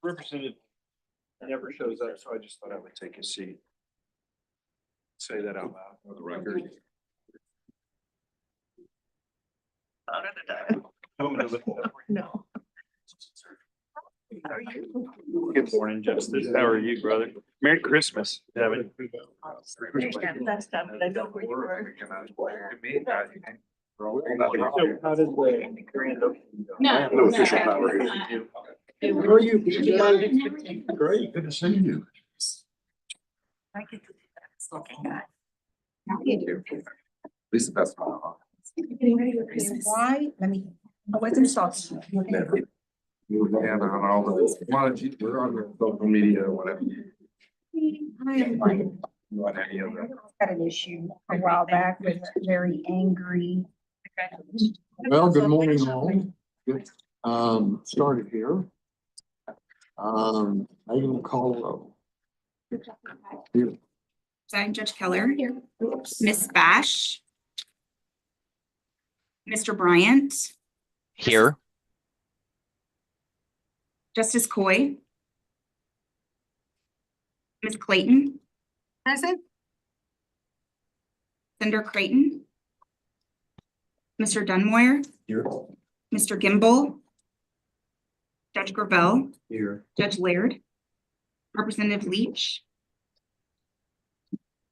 Representative never shows up, so I just thought I would take a seat. Say that out loud for the record. No. How are you? Good morning, Justice. How are you, brother? Merry Christmas, Devin. Last time, but I know where you were. How did the grand opening go? No official power here. How are you? Great, good to see you. I get to do that. It's looking at. At least the best one. Getting ready for Christmas. Why? Let me, I wasn't sauce. Never. And on all the, we're on the social media or whatever. I am like, You want any of them? had an issue a while back with a very angry. Well, good morning all. Good. Started here. I can call a roll. Here. Presiding Judge Keller, Miss Bash, Mr. Bryant, Here. Justice Coy, Ms. Clayton, Present. Senator Creighton, Mr. Dunmoyer, Here. Mr. Gimbel, Judge Gravel, Here. Judge Laird, Representative Leach,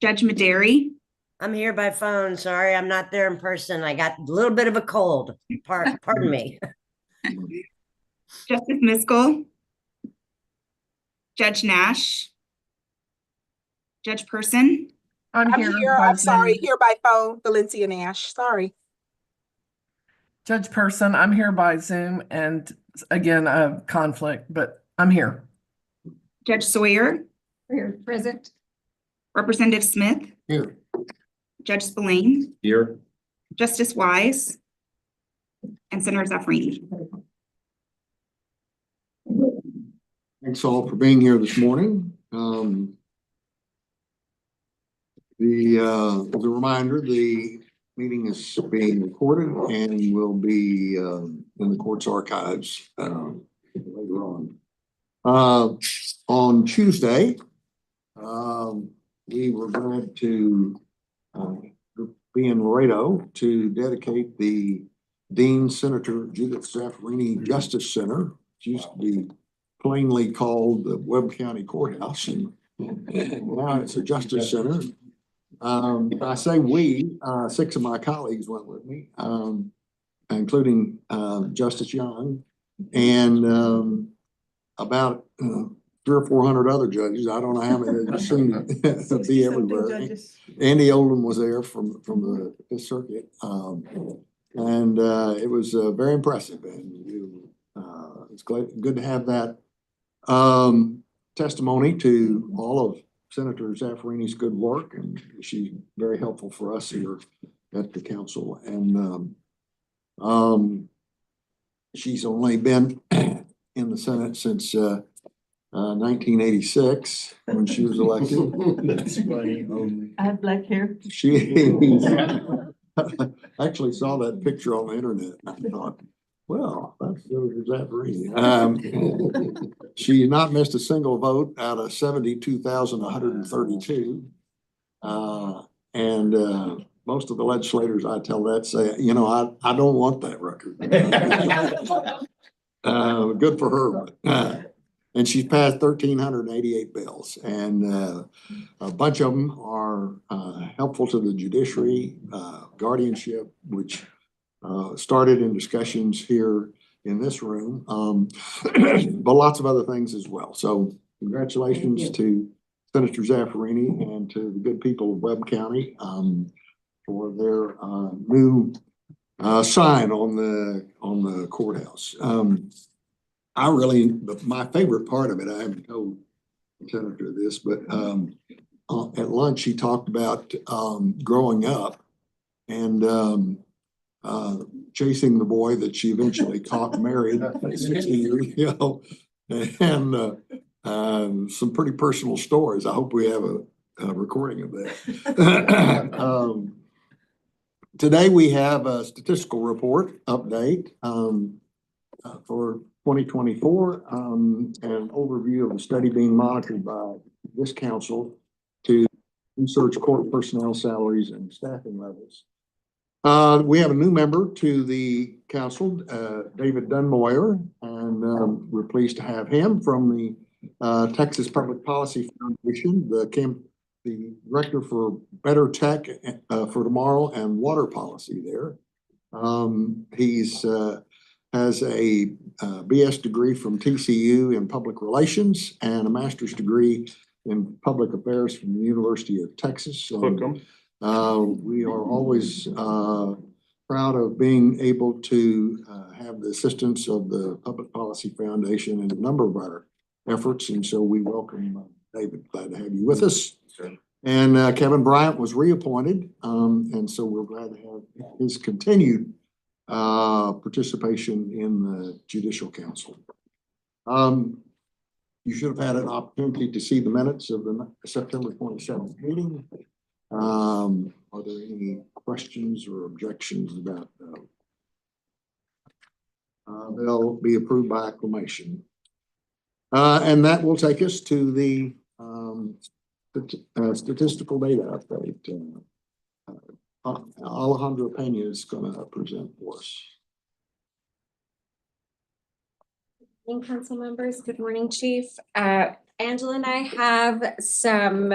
Judge Maderi, I'm here by phone. Sorry, I'm not there in person. I got a little bit of a cold. Pardon me. Justice Miskell, Judge Nash, Judge Person, I'm here. I'm sorry, here by phone, Valencia Nash, sorry. Judge Person, I'm here by Zoom and again, a conflict, but I'm here. Judge Sawyer, Here, present. Representative Smith, Here. Judge Spillane, Here. Justice Wise, and Senator Zaffirini. Thanks all for being here this morning. As a reminder, the meeting is being recorded and will be in the court's archives later on. On Tuesday, we were glad to be in Laredo to dedicate the Dean Senator Judith Zaffirini Justice Center, which used to be plainly called the Webb County Courthouse, and now it's a Justice Center. I say we, 6 of my colleagues went with me, including Justice Young, and about 300 or 400 other judges. I don't know how many you've seen be everywhere. Andy Oldham was there from the Fifth Circuit, and it was very impressive. And it's good to have that testimony to all of Senator Zaffarini's good work, and she's very helpful for us here at the council. And she's only been in the Senate since 1986 when she was elected. That's funny. I have black hair. She actually saw that picture on the internet. And I thought, well, that's Zaffarini. She not missed a single vote out of 72,132. And most of the legislators I tell that say, I don't want that record. Good for her. And she's passed 1,388 bills, and a bunch of them are helpful to the judiciary, guardianship, which started in discussions here in this room, but lots of other things as well. So congratulations to Senator Zaffirini and to the good people of Webb County for their new sign on the courthouse. My favorite part of it, I haven't told the Senator this, but at lunch he talked about growing up and chasing the boy that she eventually caught married 60 years ago, and some pretty personal stories. I hope we have a recording of that. Today we have a statistical report update for 2024, an overview of the study being monitored by this council to research court personnel salaries and staffing levels. We have a new member to the council, David Dunmoyer, and we're pleased to have him from the Texas Public Policy Foundation, the director for Better Tech for Tomorrow and water policy there. He's has a BS degree from TCU in public relations and a master's degree in public affairs from the University of Texas. So, we are always proud of being able to have the assistance of the Public Policy Foundation in a number of our efforts. And so we welcome David. Glad to have you with us. And Kevin Bryant was reappointed. And so we're glad to have his continued participation in the Judicial Council. You should have had an opportunity to see the minutes of the September 27th meeting. Are there any questions or objections about those? They'll be approved by acclamation. And that will take us to the statistical data update. Alejandra Pena is going to present for us. Good morning, council members. Good morning, Chief. Angela and I have some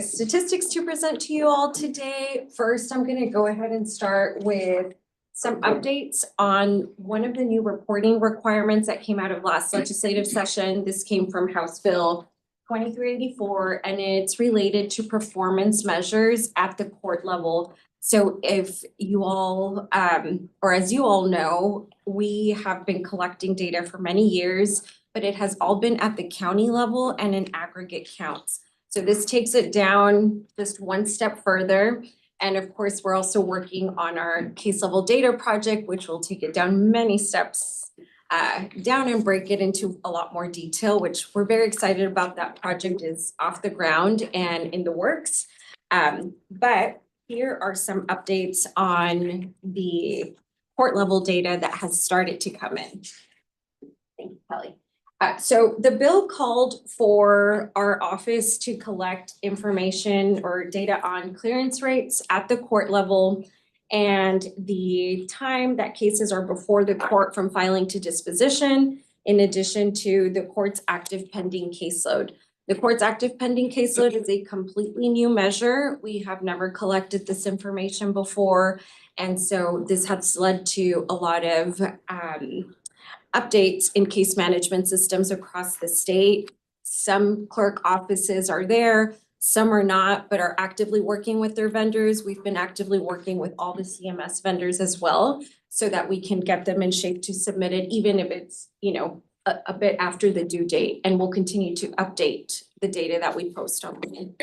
statistics to present to you all today. First, I'm going to go ahead and start with some updates on one of the new reporting requirements that came out of last legislative session. This came from House Bill 2384, and it's related to performance measures at the court level. So if you all, or as you all know, we have been collecting data for many years, but it has all been at the county level and in aggregate counts. So this takes it down just one step further. And of course, we're also working on our case level data project, which will take it down many steps down and break it into a lot more detail, which we're very excited about. That project is off the ground and in the works. But here are some updates on the court level data that has started to come in. Thank you, Kelly. So the bill called for our office to collect information or data on clearance rates at the court level and the time that cases are before the court from filing to disposition, in addition to the court's active pending caseload. The court's active pending caseload is a completely new measure. We have never collected this information before. And so this has led to a lot of updates in case management systems across the state. Some clerk offices are there, some are not, but are actively working with their vendors. We've been actively working with all the CMS vendors as well, so that we can get them in shape to submit it, even if it's, you know, a bit after the due date. And we'll continue to update the data that we post online.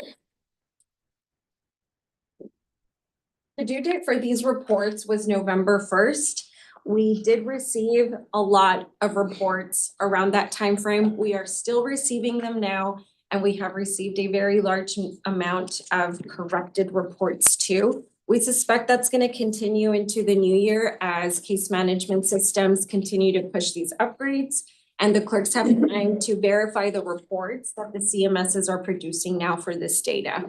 The due date for these reports was November 1st. We did receive a lot of reports around that timeframe. We are still receiving them now, and we have received a very large amount of corrected reports too. We suspect that's going to continue into the new year as case management systems continue to push these upgrades, and the clerks have time to verify the reports that the CMSs are producing now for this data.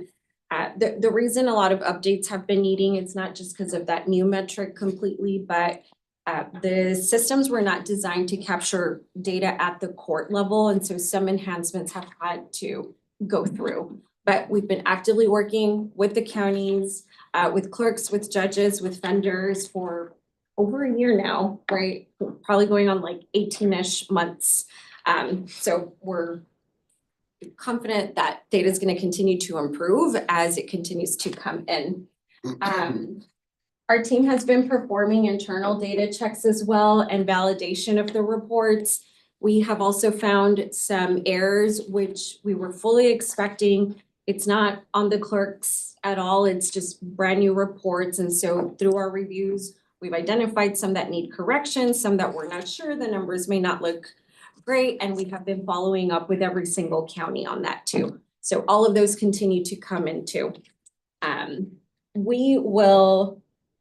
The reason a lot of updates have been needing, it's not just because of that new metric completely, but the systems were not designed to capture data at the court level. And so some enhancements have had to go through. But we've been actively working with the counties, with clerks, with judges, with vendors for over a year now, right? Probably going on like 18-ish months. So we're confident that data is going to continue to improve as it continues to come in. Our team has been performing internal data checks as well and validation of the reports. We have also found some errors, which we were fully expecting. It's not on the clerks at all. It's just brand new reports. And so through our reviews, we've identified some that need correction, some that we're not sure. The numbers may not look great. And we have been following up with every single county on that too. So all of those continue to come in too.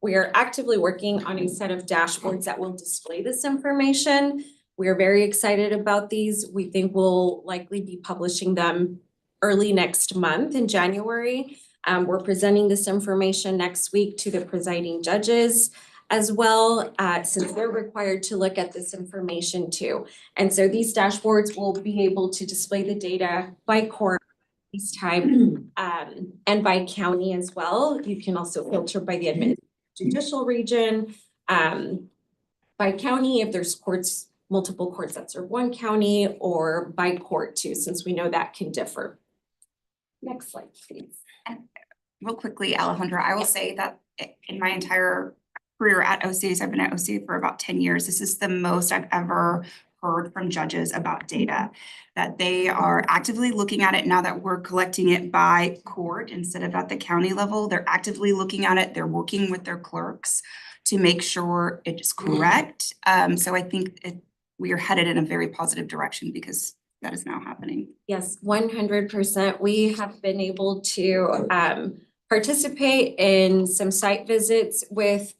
We are actively working on a set of dashboards that will display this information. We're very excited about these. We think we'll likely be publishing them early next month in January. We're presenting this information next week to the presiding judges as well, since they're required to look at this information too. And so these dashboards will be able to display the data by court, case type, and by county as well. You can also filter by the judicial region, by county, if there's courts, multiple courts that serve one county, or by court too, since we know that can differ. Next slide, please. Real quickly, Alejandra, I will say that in my entire career at OCs, I've been at OC for about 10 years. This is the most I've ever heard from judges about data, that they are actively looking at it now that we're collecting it by court instead of at the county level. They're actively looking at it. They're working with their clerks to make sure it is correct. So I think we are headed in a very positive direction because that is now happening. Yes, 100%. We have been able to participate in some site visits with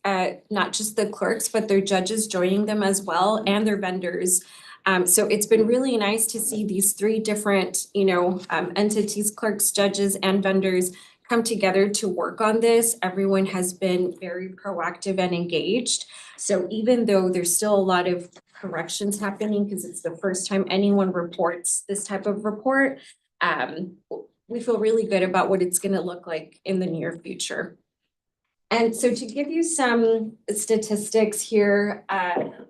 not just the clerks, but their judges joining them as well and their vendors. So it's been really nice to see these three different, entities, clerks, judges, and vendors come together to work on this. Everyone has been very proactive and engaged. So even though there's still a lot of corrections happening, because it's the first time anyone reports this type of report, we feel really good about what it's gonna look like in the near future. And so to give you some statistics here,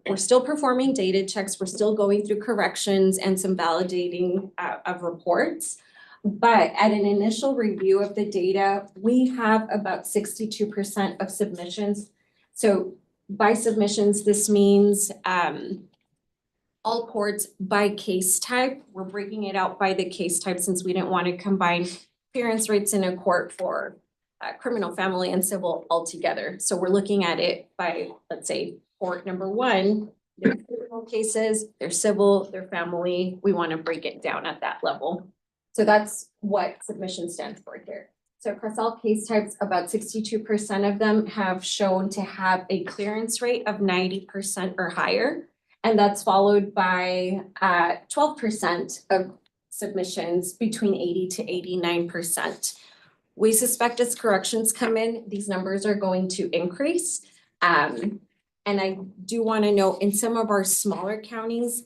we're still performing data checks. We're still going through corrections and some validating of reports. But at an initial review of the data, we have about 62% of submissions. So by submissions, this means all courts by case type. We're breaking it out by the case type since we didn't want to combine clearance rates in a court for criminal, family, and civil altogether. So we're looking at it by, let's say, court number one, their criminal cases, their civil, their family. We want to break it down at that level. So that's what submission stands for here. So across all case types, about 62% of them have shown to have a clearance rate of 90% or higher. And that's followed by 12% of submissions between 80 to 89%. We suspect as corrections come in, these numbers are going to increase. And I do want to note in some of our smaller counties,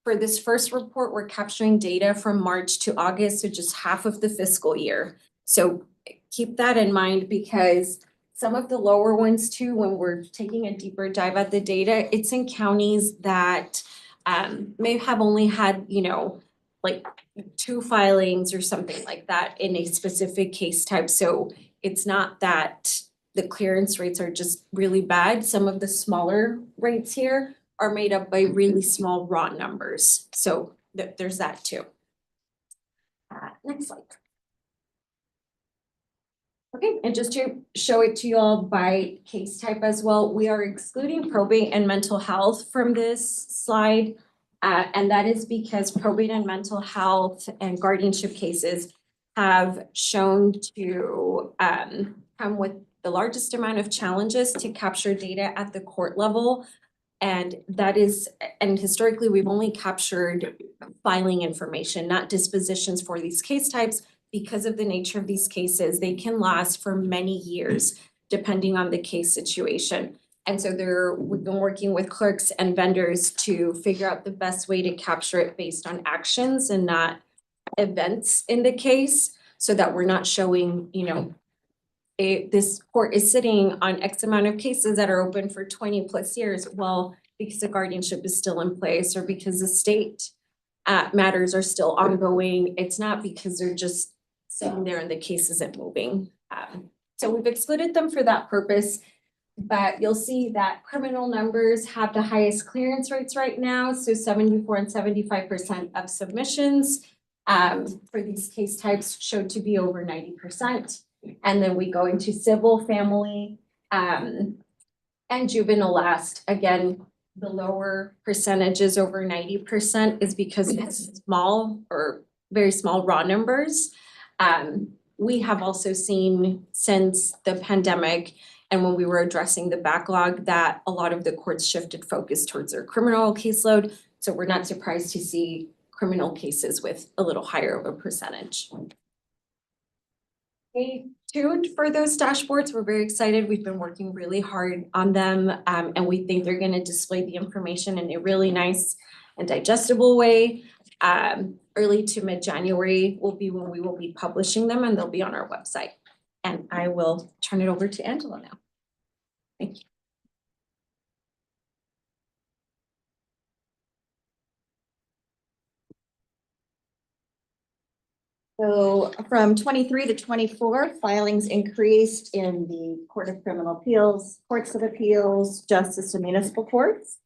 for this first report, we're capturing data from March to August, so just half of the fiscal year. So keep that in mind because some of the lower ones too, when we're taking a deeper dive at the data, it's in counties that may have only had, like 2 filings or something like that in a specific case type. So it's not that the clearance rates are just really bad. Some of the smaller rates here are made up by really small raw numbers. So there's that too. Next slide. Okay, and just to show it to you all by case type as well, we are excluding probate and mental health from this slide. And that is because probate and mental health and guardianship cases have shown to come with the largest amount of challenges to capture data at the court level. And that is, and historically, we've only captured filing information, not dispositions for these case types. Because of the nature of these cases, they can last for many years, depending on the case situation. And so we've been working with clerks and vendors to figure out the best way to capture it based on actions and not events in the case, so that we're not showing, this court is sitting on X amount of cases that are open for 20+ years. Well, because the guardianship is still in place or because the state matters are still ongoing. It's not because they're just sitting there and the case isn't moving. So we've excluded them for that purpose, but you'll see that criminal numbers have the highest clearance rates right now. So 74 and 75% of submissions for these case types showed to be over 90%. And then we go into civil, family, and juvenile last. Again, the lower percentages over 90% is because it's small or very small raw numbers. We have also seen since the pandemic and when we were addressing the backlog that a lot of the courts shifted focus towards their criminal caseload So we're not surprised to see criminal cases with a little higher of a percentage. Stay tuned for those dashboards. We're very excited. We've been working really hard on them, and we think they're going to display the information in a really nice and digestible way. Early to mid-January will be when we will be publishing them, and they'll be on our website. And I will turn it over to Angela now. Thank you. So from 23 to 24, filings increased in the Court of Criminal Appeals, Courts of Appeals, Justice and Municipal Courts.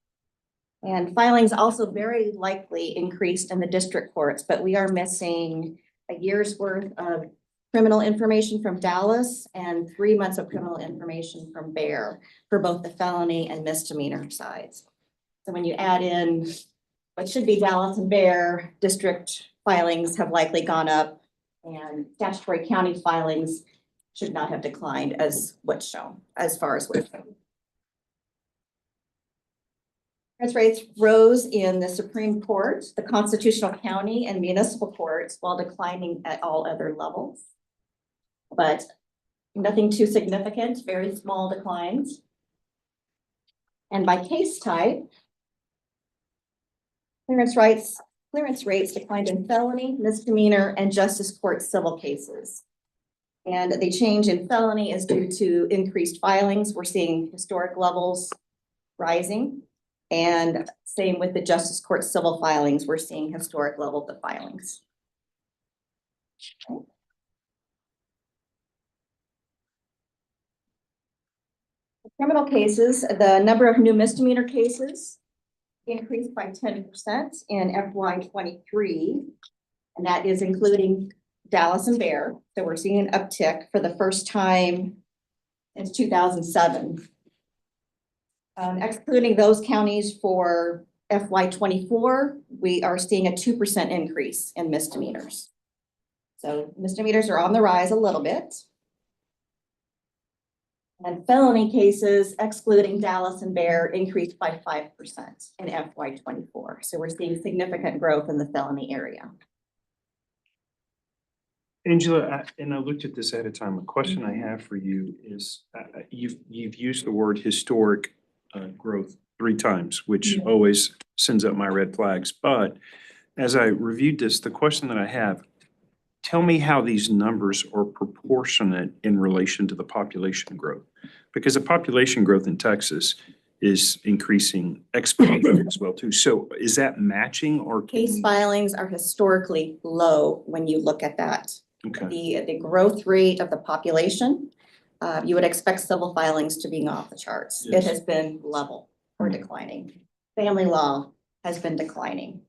And filings also very likely increased in the district courts, but we are missing a year's worth of criminal information from Dallas and 3 months of criminal information from Bear for both the felony and misdemeanor sides. So when you add in what should be Dallas and Bear, district filings have likely gone up, and statutory county filings should not have declined as what's shown, as far as what's shown. Appearance rates rose in the Supreme Court, the constitutional county and municipal courts, while declining at all other levels. But nothing too significant, very small declines. And by case type, clearance rates declined in felony, misdemeanor, and justice court civil cases. And the change in felony is due to increased filings. We're seeing historic levels rising. And same with the justice court civil filings, we're seeing historic levels of filings. Okay. Criminal cases, the number of new misdemeanor cases increased by 10% in FY23, and that is including Dallas and Bear. So we're seeing an uptick for the first time since 2007. Excluding those counties for FY24, we are seeing a 2% increase in misdemeanors. So misdemeanors are on the rise a little bit. And felony cases, excluding Dallas and Bear, increased by 5% in FY24. So we're seeing significant growth in the felony area. Angela, and I looked at this ahead of time. A question I have for you is, you've used the word historic growth 3 times, which always sends up my red flags. But as I reviewed this, the question that I have, tell me how these numbers are proportionate in relation to the population growth. Because the population growth in Texas is increasing exponentially as well too. So is that matching or? Case filings are historically low when you look at that. Okay. The growth rate of the population, you would expect civil filings to be off the charts. Yes. It has been level or declining. Family law has been declining.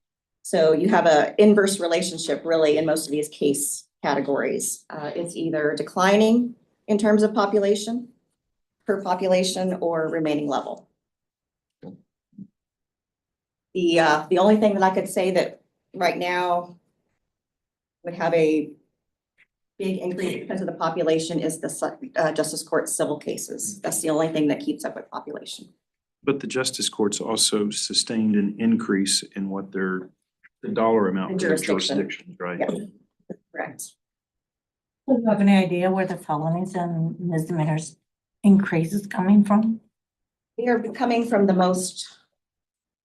So you have an inverse relationship really in most of these case categories. It's either declining in terms of population, per population, or remaining level. The only thing that I could say that right now would have a big increase because of the population is the justice court civil cases. That's the only thing that keeps up with population. But the justice courts also sustained an increase in what the dollar amount for their jurisdictions, right? Yeah, correct. Do you have any idea where the felonies and misdemeanors increase is coming from? They are coming from the most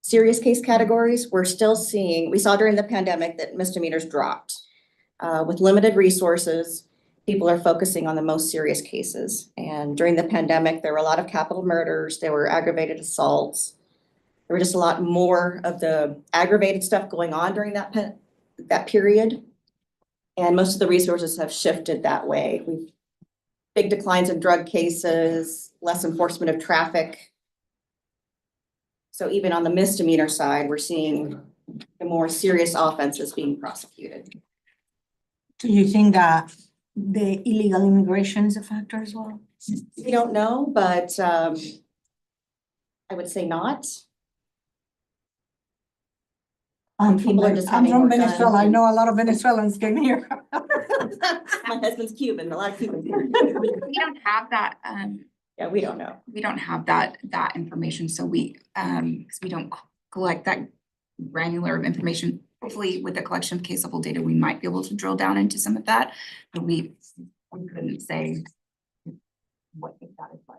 serious case categories. We're still seeing, we saw during the pandemic that misdemeanors dropped. With limited resources, people are focusing on the most serious cases. And during the pandemic, there were a lot of capital murders, there were aggravated assaults. There were just a lot more of the aggravated stuff going on during that period. And most of the resources have shifted that way. We've big declines in drug cases, less enforcement of traffic. So even on the misdemeanor side, we're seeing the more serious offenses being prosecuted. Do you think that the illegal immigration is a factor as well? We don't know, but I would say not. People are just I'm having from more fun. Venezuela. I know a lot of Venezuelans came here. My husband's Cuban, a lot of Cubans here. We don't have that, Yeah, we don't know. we don't have that information, so we, because we don't collect that granular of information. Hopefully with the collection of case level data, we might be able to drill down into some of that, but we couldn't say what that is like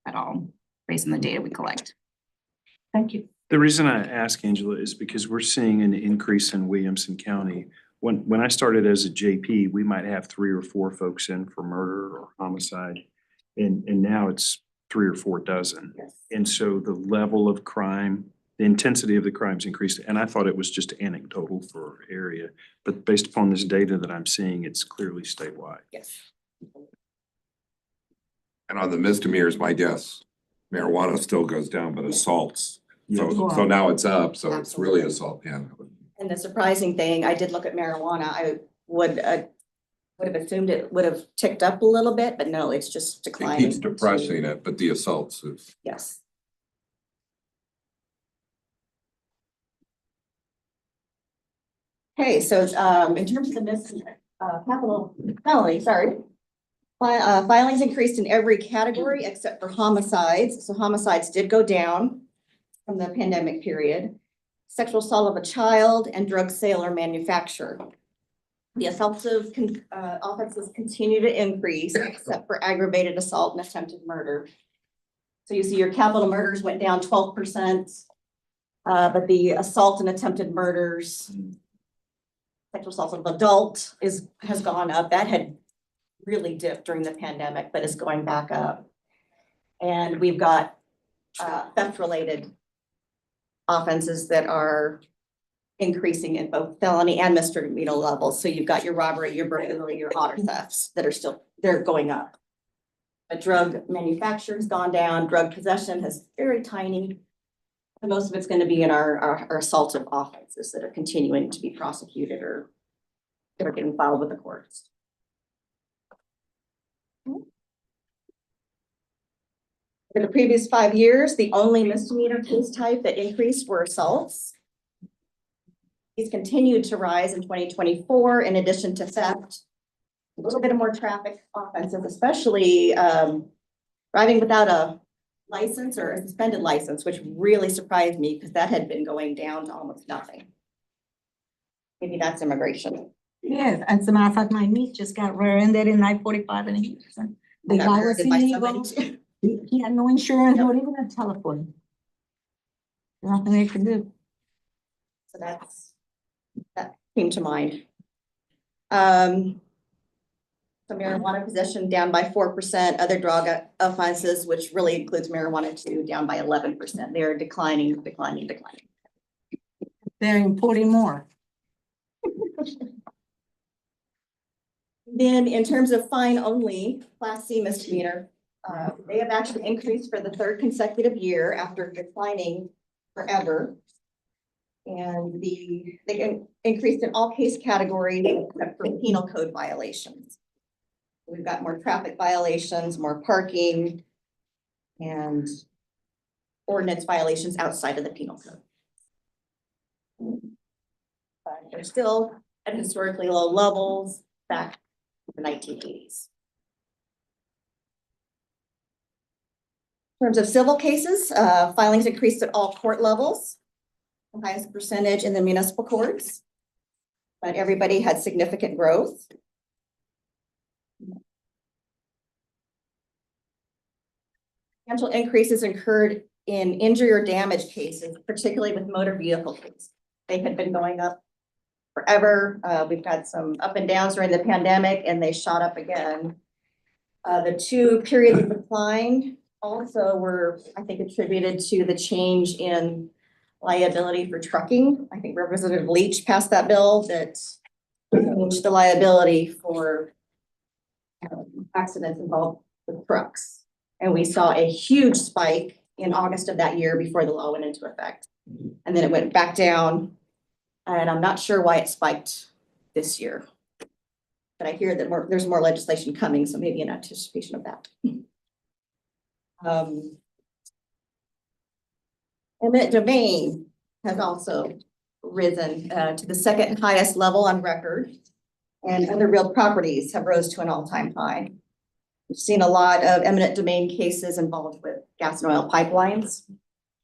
at all based on the data we collect. Thank you. The reason I ask, Angela, is because we're seeing an increase in Williamson County. When I started as a JP, we might have 3 or 4 folks in for murder or homicide. And now it's 3 or 4 dozen. Yes. And so the level of crime, the intensity of the crimes increased. And I thought it was just anecdotal for our area. But based upon this data that I'm seeing, it's clearly statewide. Yes. And on the misdemeanors, my guess, marijuana still goes down, but assaults. Yes. So now it's up, so it's really Absolutely. assault, yeah. And the surprising thing, I did look at marijuana. I would have assumed it would have ticked up a little bit, but no, it's just It declining. keeps depressing it, but the assaults is. Yes. Okay, so in terms of the capital felony, sorry. Filings increased in every category except for homicides. So homicides did go down from the pandemic period. Sexual assault of a child and drug sale or manufacture. The offenses continue to increase except for aggravated assault and attempted murder. So you see your capital murders went down 12%, but the assault and attempted murders, sexual assault of adult has gone up. That had really dipped during the pandemic, but is going back up. And we've got theft-related offenses that are increasing in both felony and misdemeanor levels. So you've got your robbery, your burglary, your auto thefts that are they're going up. But drug manufacture's gone down, drug possession has very tiny. And most of it's going to be in our assaultive offenses that are continuing to be prosecuted or that are getting filed with the courts. For the previous 5 years, the only misdemeanor case type that increased were assaults. These continued to rise in 2024, in addition to theft, a little bit of more traffic offenses, especially driving without a license or a suspended license, which really surprised me because that had been going down to almost nothing. Maybe that's immigration. Yes, as a matter of fact, my niece just got rear-ended in 945 and the Got guy was rear-ended by illegal. somebody too. He had no insurance, Yep. not even a telephone. Nothing they could do. So that came to mind. So marijuana possession down by 4%, other drug offenses, which really includes marijuana too, down by 11%. They are declining. They're importing more. Then in terms of fine only, Class C misdemeanor, they have actually increased for the 3rd consecutive year after declining forever. And they increased in all case categories except for penal code violations. We've got more traffic violations, more parking, and ordinance violations outside of the penal code. But they're still at historically low levels back in the 1980s. In terms of civil cases, filings increased at all court levels, the highest percentage in the municipal courts, but everybody had significant growth. Potential increases occurred in injury or damage cases, particularly with motor vehicle cases. They had been going up forever. We've had some up and downs during the pandemic and they shot up again. The 2 periods of decline also were, I think, attributed to the change in liability for trucking. I think Representative Leach passed that bill that changed the liability for accidents involved with trucks. And we saw a huge spike in August of that year before the law went into effect. And then it went back down. And I'm not sure why it spiked this year. But I hear that there's more legislation coming, so maybe in anticipation of that. Eminent domain has also risen to the 2nd highest level on record. And other real properties have rose to an all-time high. We've seen a lot of eminent domain cases involved with gas and oil pipelines.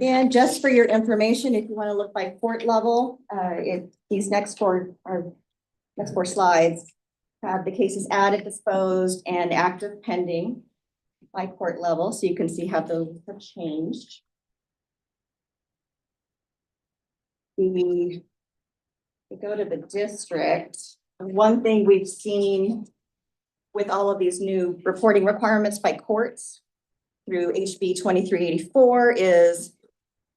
And just for your information, if you want to look by court level, these next four slides have the cases added, disposed, and active pending by court level, so you can see how those have changed. We go to the district. One thing we've seen with all of these new reporting requirements by courts through HB 2384 is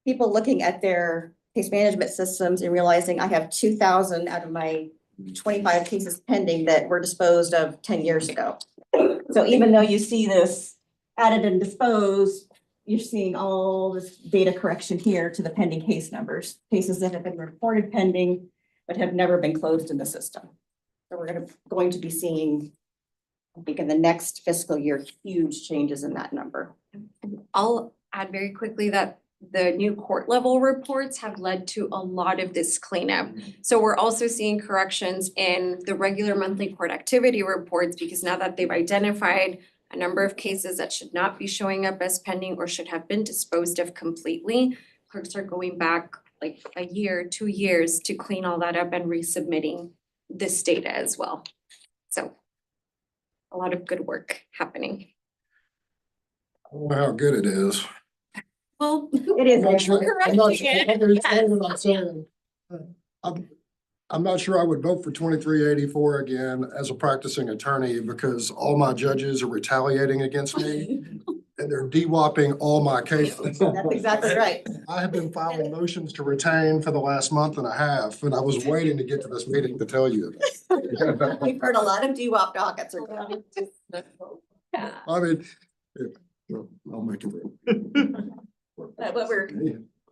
people looking at their case management systems and realizing I have 2,000 out of my 25 cases pending that were disposed of 10 years ago. So even though you see this added and disposed, you're seeing all this data correction here to the pending case numbers, cases that have been reported pending, but have never been closed in the system. So we're going to be seeing, I think in the next fiscal year, huge changes in that number. I'll add very quickly that the new court level reports have led to a lot of this cleanup. So we're also seeing corrections in the regular monthly court activity reports, because now that they've identified a number of cases that should not be showing up as pending or should have been disposed of completely, clerks are going back like a year, 2 years to clean all that up and resubmitting this data as well. So a lot of good work happening. I don't know how good it is. Well, It is. I'm not sure. I'm not sure. Correct. I understand what I'm saying. I'm not sure I would vote for 2384 again as a practicing attorney, because all my judges are retaliating against me and they're de-wopping all my cases. That's exactly right. I have been filing motions to retain for the last month and a half, and I was waiting to get to this meeting to tell you. We've heard a lot of DWAP dockets are coming. I mean, I'll make it.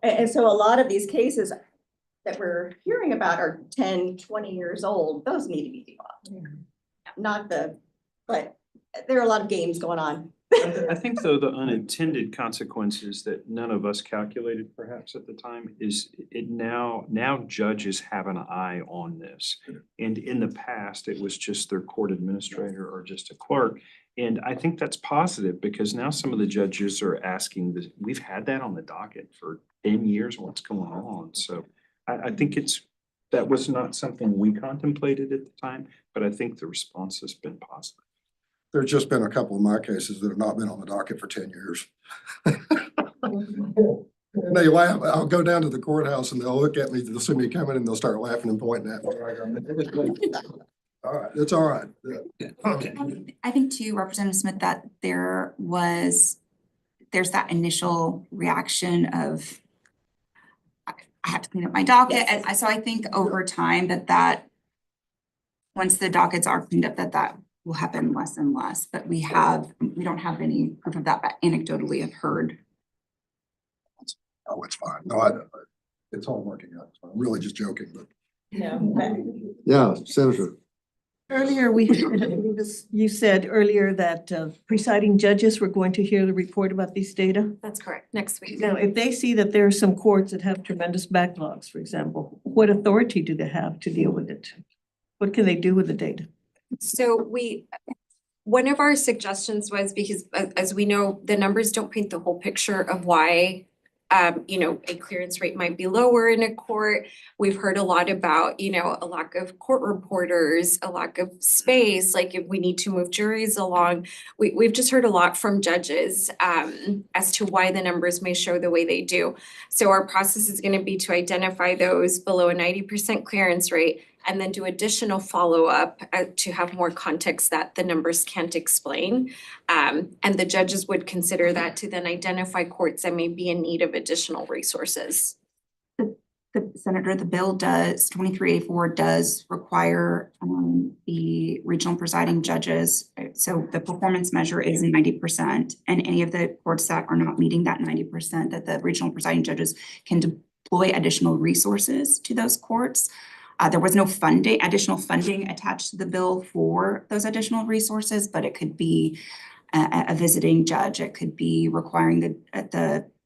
And so a lot of these cases that we're hearing about are 10, 20 years old. Those need to be DWAP. But there are a lot of games going on. I think though the unintended consequences that none of us calculated perhaps at the time is it now judges have an eye on this. And in the past, it was just their court administrator or just a clerk. And I think that's positive, because now some of the judges are asking this, we've had that on the docket for 10 years, what's going on? So I think that was not something we contemplated at the time, but I think the response has been positive. There's just been a couple of my cases that have not been on the docket for 10 years. And they laugh. I'll go down to the courthouse and they'll look at me, they'll see me coming and they'll start laughing and pointing at me. All right, it's all right. I think too, Representative Smith, that there's that initial reaction of I have to clean up my docket. And so I think over time that once the dockets are cleaned up, that will happen less and less. But we don't have any proof of that, but anecdotally have heard. Oh, it's fine. No, it's all working out. I'm really just joking, but. Yeah, Senator. Earlier, you said earlier that presiding judges were going to hear the report about these data. that's correct. Next week. Now, if they see that there are some courts that have tremendous backlogs, for example, what authority do they have to deal with it? What can they do with the data? So one of our suggestions was, because as we know, the numbers don't paint the whole picture of why a clearance rate might be lower in a court. We've heard a lot about, a lack of court reporters, a lack of space, like if we need to move juries along. We've just heard a lot from judges as to why the numbers may show the way they do. So our process is going to be to identify those below a 90% clearance rate, and then do additional follow-up to have more context that the numbers can't explain. And the judges would consider that to then identify courts that may be in need of additional resources. Senator, the bill 2384 does require the regional presiding judges. So the performance measure is 90%, and any of the courts that are not meeting that 90%, that the regional presiding judges can deploy additional resources to those courts. There was no additional funding attached to the bill for those additional resources, but it could be a visiting judge. It could be requiring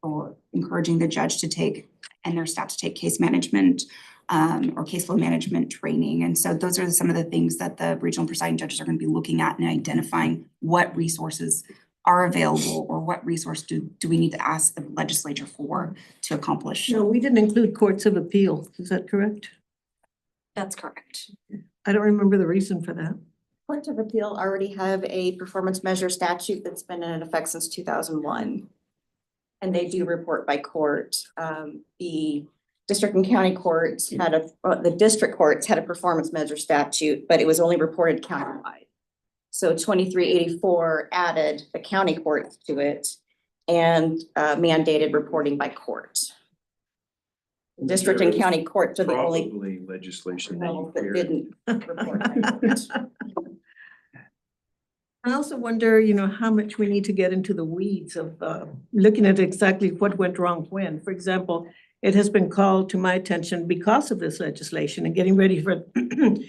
or encouraging the judge to take and their staff to take case management or caseflow management training. And so those are some of the things that the regional presiding judges are going to be looking at and identifying what resources are available, or what resource do we need to ask the legislature for to accomplish? No, we didn't include courts of appeal. Is that correct? That's correct. I don't remember the reason for that. Courts of Appeal already have a performance measure statute that's been in effect since 2001. And they do report by court. The district and county courts had the district courts had a performance measure statute, but it was only reported countywide. So 2384 added the county courts to it and mandated reporting by court. District and county courts are the only Probably legislation that you that hear. didn't report by court. I also wonder, how much we need to get into the weeds of looking at exactly what went wrong when. For example, it has been called to my attention because of this legislation and getting ready for,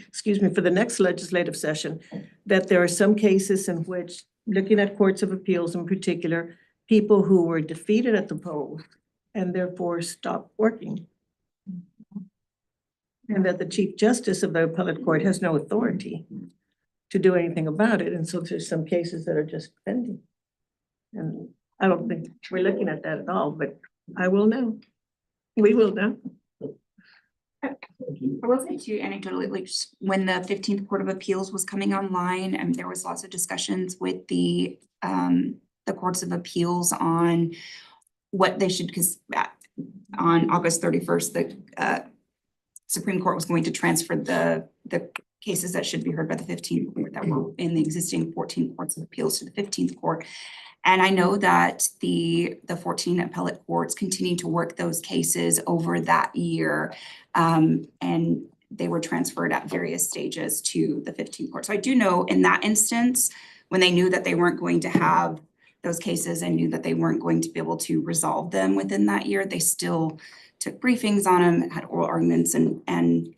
excuse me, for the next legislative session, that there are some cases in which, looking at courts of appeals in particular, people who were defeated at the polls and therefore stopped working. And that the Chief Justice of the Appellate Court has no authority to do anything about it. And so there's some cases that are just pending. And I don't think we're looking at that at all, but I will know. We will know. I will say too, anecdotally, like when the 15th Court of Appeals was coming online, and there was lots of discussions with the courts of appeals on what they should, because on August 31st, the Supreme Court was going to transfer the cases that should be heard by the 15th court that were in the existing 14 courts of appeals to the 15th court. And I know that the 14 appellate courts continue to work those cases over that year. And they were transferred at various stages to the 15th court. So I do know in that instance, when they knew that they weren't going to have those cases and knew that they weren't going to be able to resolve them within that year, they still took briefings on them, had oral arguments, and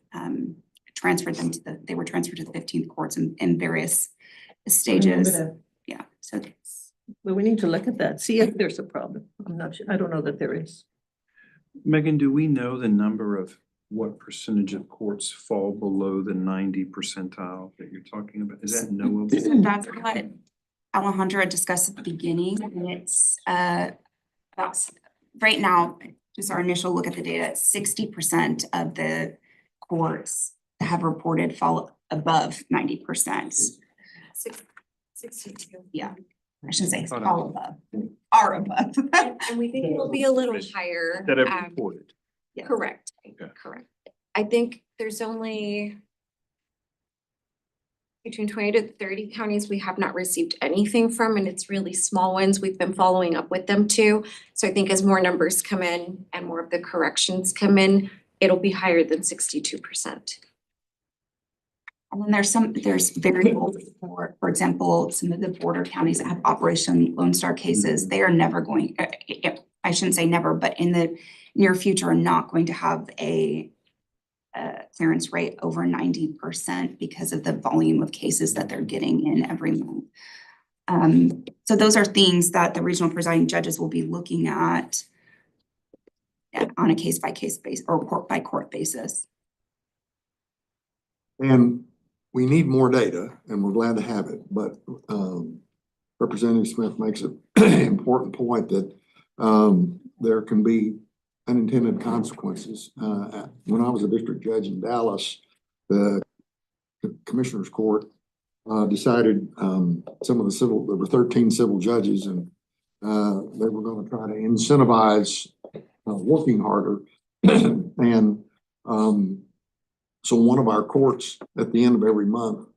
transferred them to they were transferred to the 15th courts in various stages. Yeah, so. But we need to look at that, see if there's a problem. I'm not sure. I don't know that there is. Megan, do we know the number of what percentage of courts fall below the 90 percentile that you're talking about? Is that knowable? So that's what Alejandra discussed at the beginning, and it's about right now, just our initial look at the data, 60% of the courts have reported fall above 90%. 62. Yeah, I shouldn't say fall above, are above. And we think it will be a little higher. That have reported. Yeah. Correct, correct. I think there's only between 20 to 30 counties we have not received anything from, and it's really small ones. We've been following up with them too. So I think as more numbers come in and more of the corrections come in, it'll be higher than 62%. And then there's variables for example, some of the border counties that have Operation Lone Star cases, they are never going, I shouldn't say never, but in the near future are not going to have a clearance rate over 90% because of the volume of cases that they're getting in every month. So those are things that the regional presiding judges will be looking at on a case-by-case basis or court-by-court basis. And we need more data, and we're glad to have it, but Representative Smith makes an important point that there can be unintended consequences. When I was a district judge in Dallas, the Commissioner's Court decided some of the there were 13 civil judges, and they were going to try to incentivize working harder. And so one of our courts at the end of every month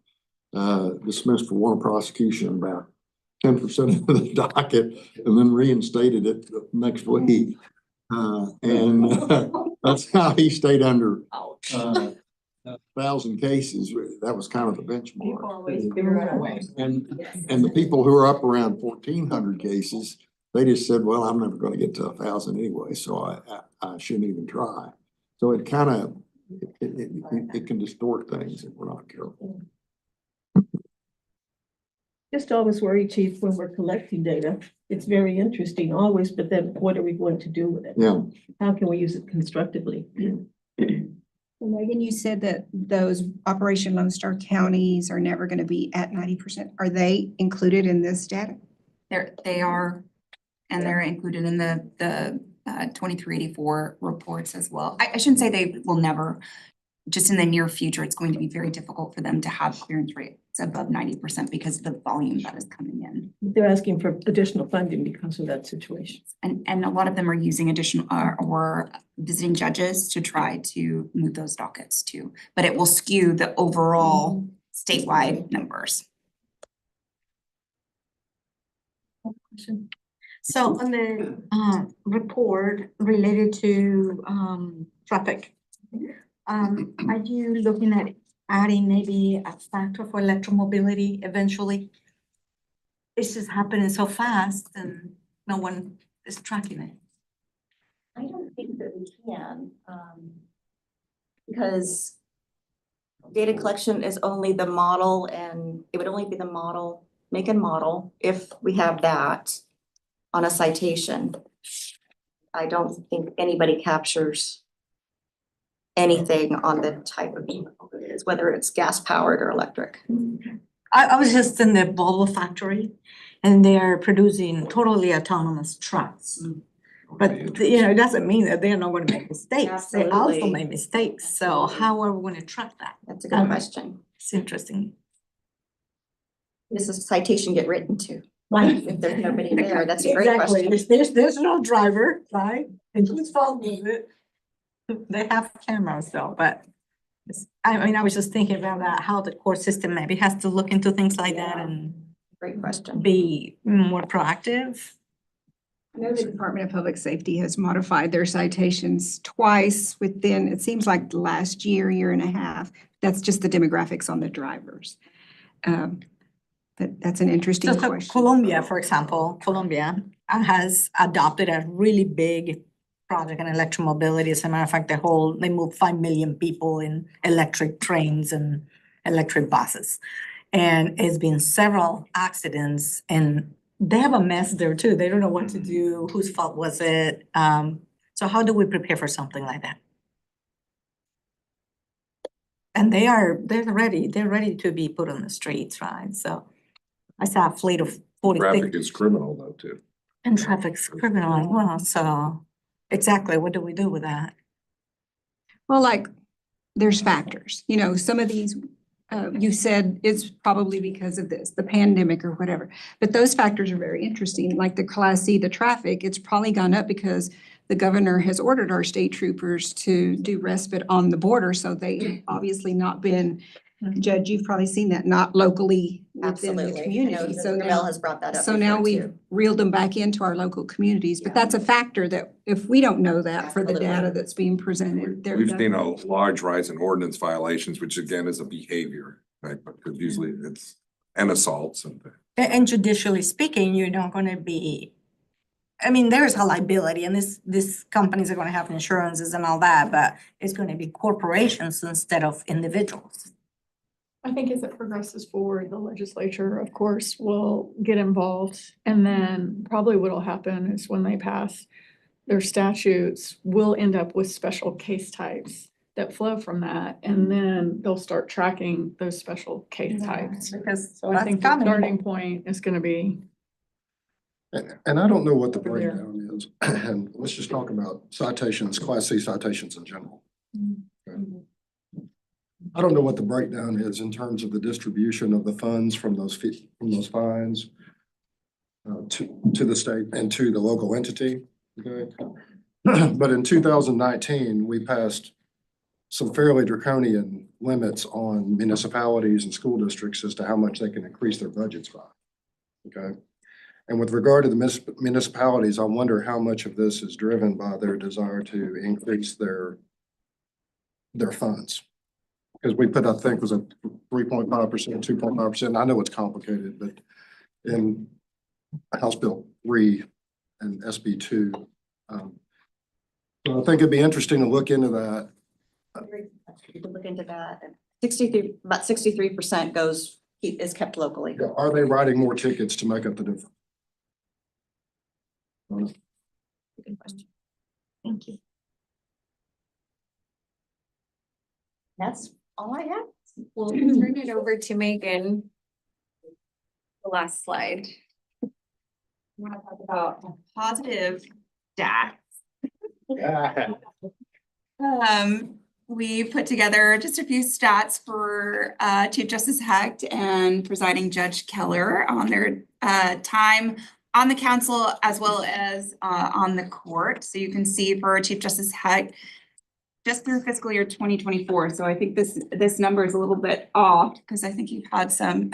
dismissed for want of prosecution about 10% of the docket and then reinstated it the next week. And that's how he stayed under 1,000 cases. That was kind of the benchmark. And the people who are up around 1,400 cases, they just said, well, I'm never going to get to 1,000 anyway, so I shouldn't even try. So it kind of, it can distort things if we're not careful. Just always worry, Chief, when we're collecting data. It's very interesting always, but then what are we going to do with it? Yeah. How can we use it constructively? Megan, you said that those Operation Lone Star counties are never going to be at 90%. Are they included in this data? They are, and they're included in the 2384 reports as well. I shouldn't say they will never, just in the near future, it's going to be very difficult for them to have clearance rates above 90% because of the volume that is coming in. They're asking for additional funding because of that situation. And a lot of them are using additional, or visiting judges to try to move those dockets too. But it will skew the overall statewide numbers. So on the report related to traffic, are you looking at adding maybe a factor for electromobility eventually? It's just happening so fast and no one is tracking it. I don't think that we can, because data collection is only the model, and it would only be the model, make and model, if we have that on a citation. I don't think anybody captures anything on the type of vehicle it is, whether it's gas powered or electric. I was just in the Volvo factory and they are producing totally autonomous trucks. But you know, it doesn't mean that they're not going to make mistakes. They also Absolutely. make mistakes. So how are we going to track that? That's a good question. It's interesting. Does a citation get written to? Right. If there's nobody there, that's a great Exactly. question. There's no driver, right? And whose fault is it? They have cameras though, but I mean, I was just thinking about that, how the court system maybe has to look into things like that and Great question. be more proactive. I know the Department of Public Safety has modified their citations twice within, it seems like the last year and a half. That's just the demographics on the drivers. But that's an interesting So question. Colombia, for example, Colombia has adopted a really big project in electromobility. As a matter of fact, they moved 5 million people in electric trains and electric buses. And it's been several accidents and they have a mess there too. They don't know what to do. Whose fault was it? So how do we prepare for something like that? And they're ready to be put on the streets, right? So I saw a fleet of 46. Traffic is criminal though, too. And traffic's criminal as well, so exactly, what do we do with that? Well, like, there's factors, you know, some of these, you said it's probably because of this, the pandemic or whatever. But those factors are very interesting, like the Class C, the traffic, it's probably gone up because the governor has ordered our state troopers to do respite on the border, so they obviously not been, Judge, you've probably seen that, not locally within the Absolutely. I know community. So Mr. now, Bell has brought that up so now before, we've too. reeled them back into our local communities, but that's a factor that if we don't know that for the Absolutely. data that's being presented. We've seen a large rise in ordinance violations, which again is a behavior, right? Because usually it's, and assaults and. And judicially speaking, you're not gonna be, I mean, there's a liability and this companies are gonna have insurances and all that, but it's gonna be corporations instead of individuals. I think as it progresses forward, the legislature, of course, will get involved. And then probably what'll happen is when they pass their statutes, we'll end up with special case types that flow from that. And then they'll start tracking those special case types. Because So I think the starting point is gonna be. And I don't know what the breakdown is, and let's just talk about citations, Class C citations in general. Okay. I don't know what the breakdown is in terms of the distribution of the funds from those fines to the state and to the local entity, okay? But in 2019, we passed some fairly draconian limits on municipalities and school districts as to how much they can increase their budgets by, okay? And with regard to the municipalities, I wonder how much of this is driven by their desire to increase their funds. Because we put, I think, was a 3.5%, 2.5%. I know it's complicated, but in House Bill 3 and SB 2. So I think it'd be interesting to look into that. You can look into that. About 63% is kept locally. Are they writing more tickets to make up the difference? Good question. Thank you. That's all I have. We'll turn it over to Megan. The last slide. want to talk about positive stats. We put together just a few stats for Chief Justice Hecht and Presiding Judge Keller on their time on the council as well as on the court. So you can see for Chief Justice Hecht, just through fiscal year 2024. So I think this number is a little bit off because I think you've had some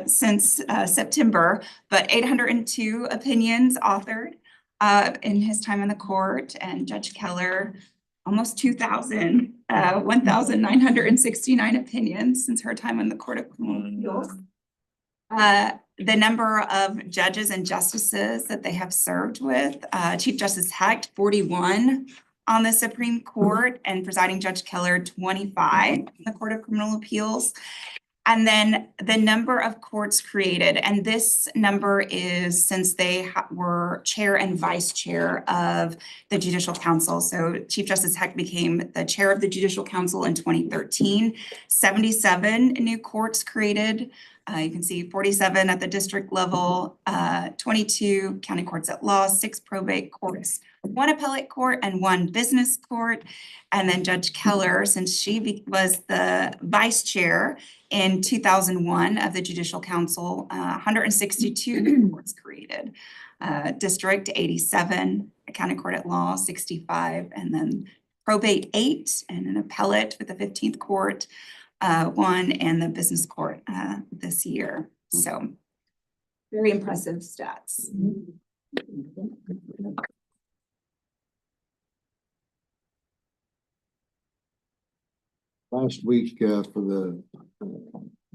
since September, but 802 opinions authored in his time in the court, and Judge Keller, almost 2,000, 1,969 opinions since her time in the Court of Criminal Appeals. The number of judges and justices that they have served with, Chief Justice Hecht, 41 on the Supreme Court, and Presiding Judge Keller, 25 in the Court of Criminal Appeals. And then the number of courts created, and this number is since they were chair and vice chair of the Judicial Council. So Chief Justice Hecht became the chair of the Judicial Council in 2013. 77 new courts created. You can see 47 at the district level, 22 county courts at law, 6 probate courts, 1 appellate court, and 1 business court. And then Judge Keller, since she was the vice chair in 2001 of the Judicial Council, 162 courts created. District 87, a county court at law 65, and then probate 8, and an appellate with the 15th court 1, and the business court this year. So very impressive stats. Last week for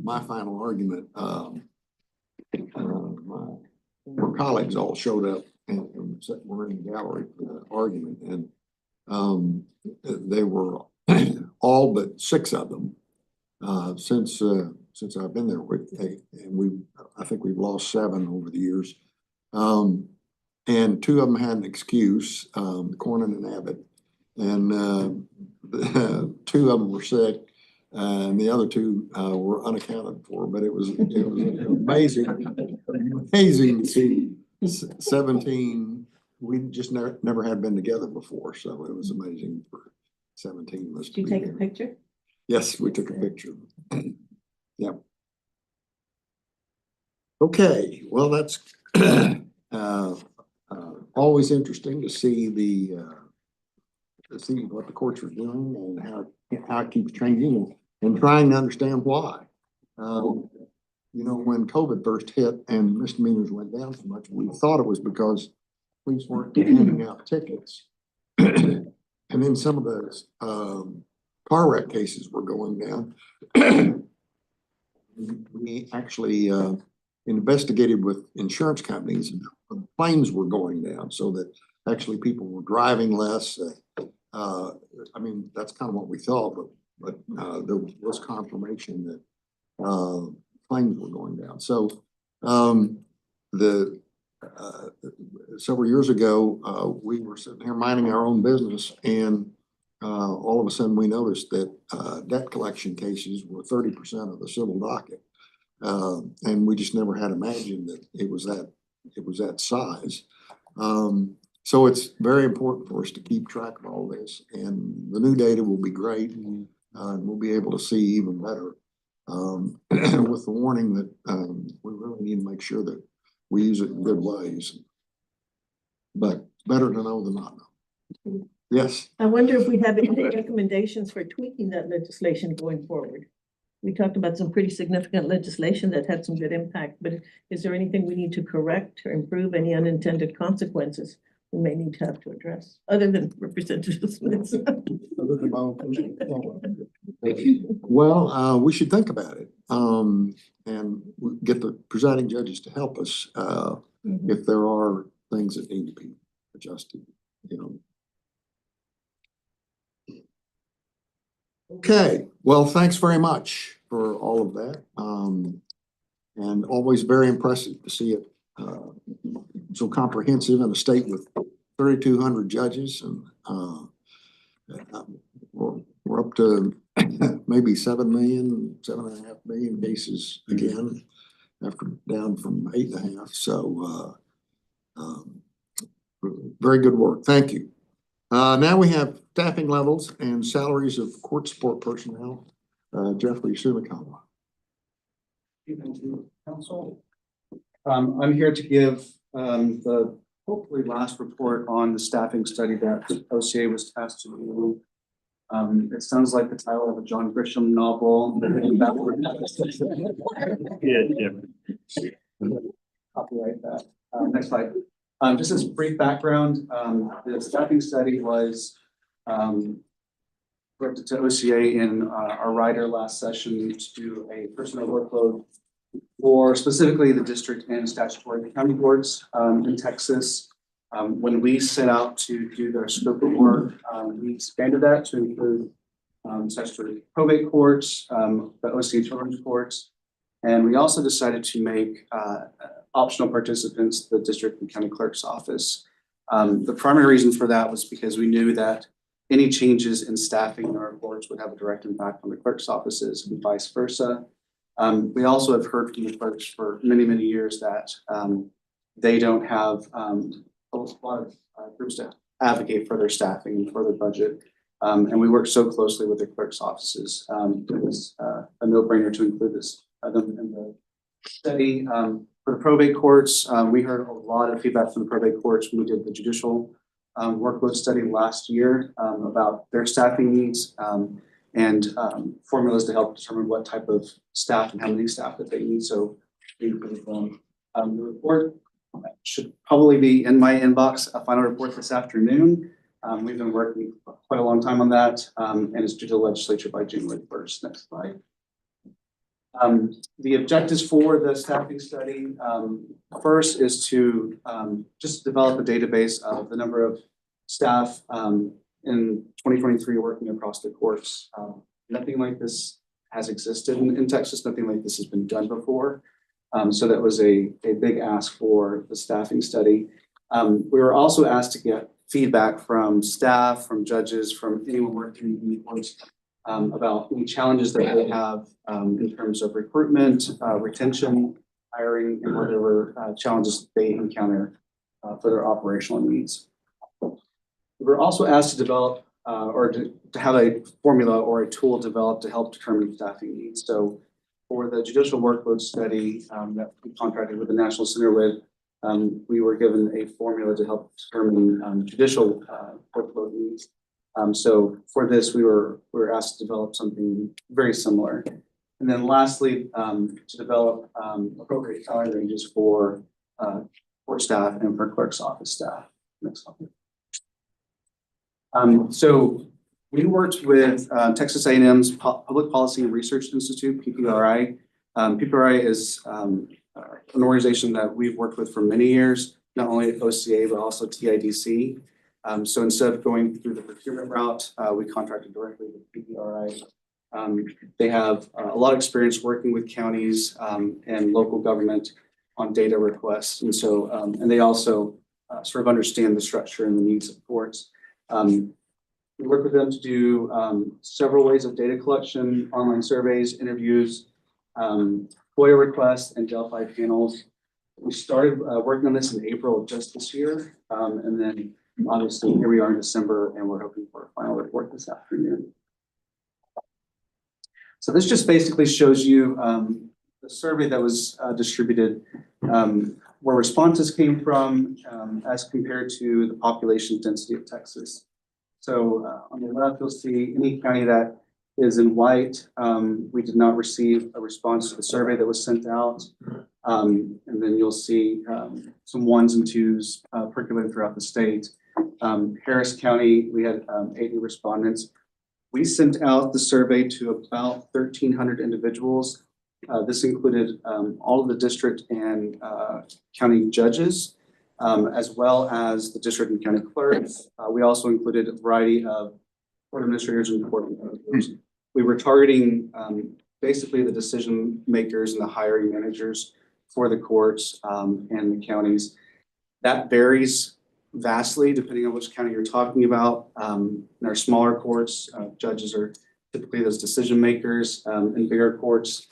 my final argument, my colleagues all showed up and were in the gallery for the argument, and they were all but 6 of them since I've been there with, and I think we've lost 7 over the years, and 2 of them had an excuse, Cornyn and Abbott, and 2 of them were sick, and the other 2 were unaccounted for. But it was amazing to see 17. We just never had been together before, so it was amazing for 17 of us. Did you take a picture? Yes, we took a picture. Yep. Okay, well, that's always interesting to see see what the courts are doing and how it keeps changing and trying to understand why. You know, when COVID first hit and misdemeanors went down so much, we thought it was because police weren't handing out tickets. And then some of those car wreck cases were going down. We actually investigated with insurance companies, and claims were going down so that actually people were driving less. I mean, that's kind of what we thought, but there was confirmation that claims were going down. So several years ago, we were sitting here minding our own business, and all of a sudden we noticed that debt collection cases were 30% of the civil docket, and we just never had imagined that it was that size. So it's very important for us to keep track of all this, and the new data will be great, and we'll be able to see even better, with the warning that we really need to make sure that we use it in good ways. But better to know than not know. Yes. I wonder if we have any recommendations for tweaking that legislation going forward. We talked about some pretty significant legislation that had some good impact, but is there anything we need to correct or improve, any unintended consequences we may need to have to address, other than Representative Smith's? Well, we should think about it, and get the presiding judges to help us if there are things that need to be adjusted, you know. Okay, well, thanks very much for all of that, and always very impressive to see it so comprehensive in a state with 3,200 judges, and we're up to maybe 7 million, 7.5 million cases again. after down from 8.5. So, very good work. Thank you. Now we have staffing levels and salaries of court support personnel. Jeffrey Sumikawa. Thank you, Council. I'm here to give the hopefully last report on the staffing study that OCA was tasked to do. It sounds like the title of a John Grisham novel. Copyright that. Next slide. Just as brief background, the staffing study was directed to OCA in our rider last session to do a personnel workload for specifically the district and statutory county boards in Texas. When we set out to do their scope of work, we expanded that to include statutory probate courts, the OCA children's courts, and we also decided to make optional participants the district and county clerk's office. The primary reason for that was because we knew that any changes in staffing in our courts would have a direct impact on the clerk's offices and vice versa. We also have heard from the clerks for many, many years that they don't have a lot of groups to advocate for their staffing and for their budget. And we work so closely with the clerk's offices. It was a no-brainer to include them in the study. For the probate courts, we heard a lot of feedback from the probate courts when we did the judicial workload study last year about their staffing needs and formulas to help determine what type of staff and how many staff that they need. So we included them. The report should probably be in my inbox, a final report this afternoon. We've been working quite a long time on that, and it's due to the legislature by January 1st. Next slide. The objectives for the staffing study, first is to just develop a database of the number of staff in 2023 working across the courts. Nothing like this has existed in Texas. Nothing like this has been done before. So that was a big ask for the staffing study. We were also asked to get feedback from staff, from judges, from anyone working in the courts about any challenges that they have in terms of recruitment, retention, hiring, and whatever challenges they encounter for their operational needs. We were also asked to develop or to have a formula or a tool developed to help determine staffing needs. So for the judicial workload study that we contracted with the National Center with, we were given a formula to help determine judicial workload needs. So for this, we were asked to develop something very similar. And then lastly, to develop appropriate salary ranges for court staff and for clerk's office staff. Next slide. So we worked with Texas A&M's Public Policy and Research Institute, PPRI. PPRI is an organization that we've worked with for many years, not only at OCA, but also TIDC. So instead of going through the procurement route, we contracted directly with PPRI. They have a lot of experience working with counties and local government on data requests. And so, and they also sort of understand the structure and the needs of courts. We work with them to do several ways of data collection, online surveys, interviews, FOIA requests, and Delphi panels. We started working on this in April of just this year. And then obviously here we are in December and we're hoping for a final report this afternoon. So this just basically shows you the survey that was distributed, where responses came from as compared to the population density of Texas. So on the left, you'll see any county that is in white. We did not receive a response to the survey that was sent out. And then you'll see some ones and twos percolating throughout the state. Harris County, we had 80 respondents. We sent out the survey to about 1,300 individuals. This included all of the district and county judges, as well as the district and county clerks. We also included a variety of court administrators and court managers. We were targeting basically the decision makers and the hiring managers for the courts and the counties. That varies vastly depending on which county you're talking about. In our smaller courts, judges are typically those decision makers. In bigger courts,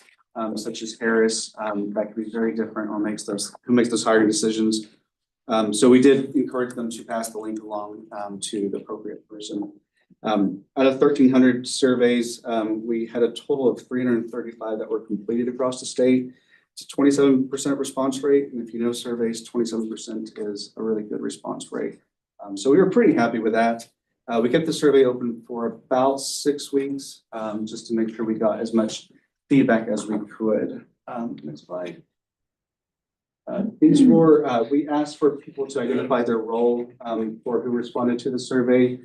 such as Harris, that can be very different or who makes those hiring decisions. So we did encourage them to pass the link along to the appropriate person. Out of 1,300 surveys, we had a total of 335 that were completed across the state. It's a 27% response rate, and if you know surveys, 27% is a really good response rate. So we were pretty happy with that. We kept the survey open for about 6 weeks, just to make sure we got as much feedback as we could. Next slide. We asked for people to identify their role for who responded to the survey.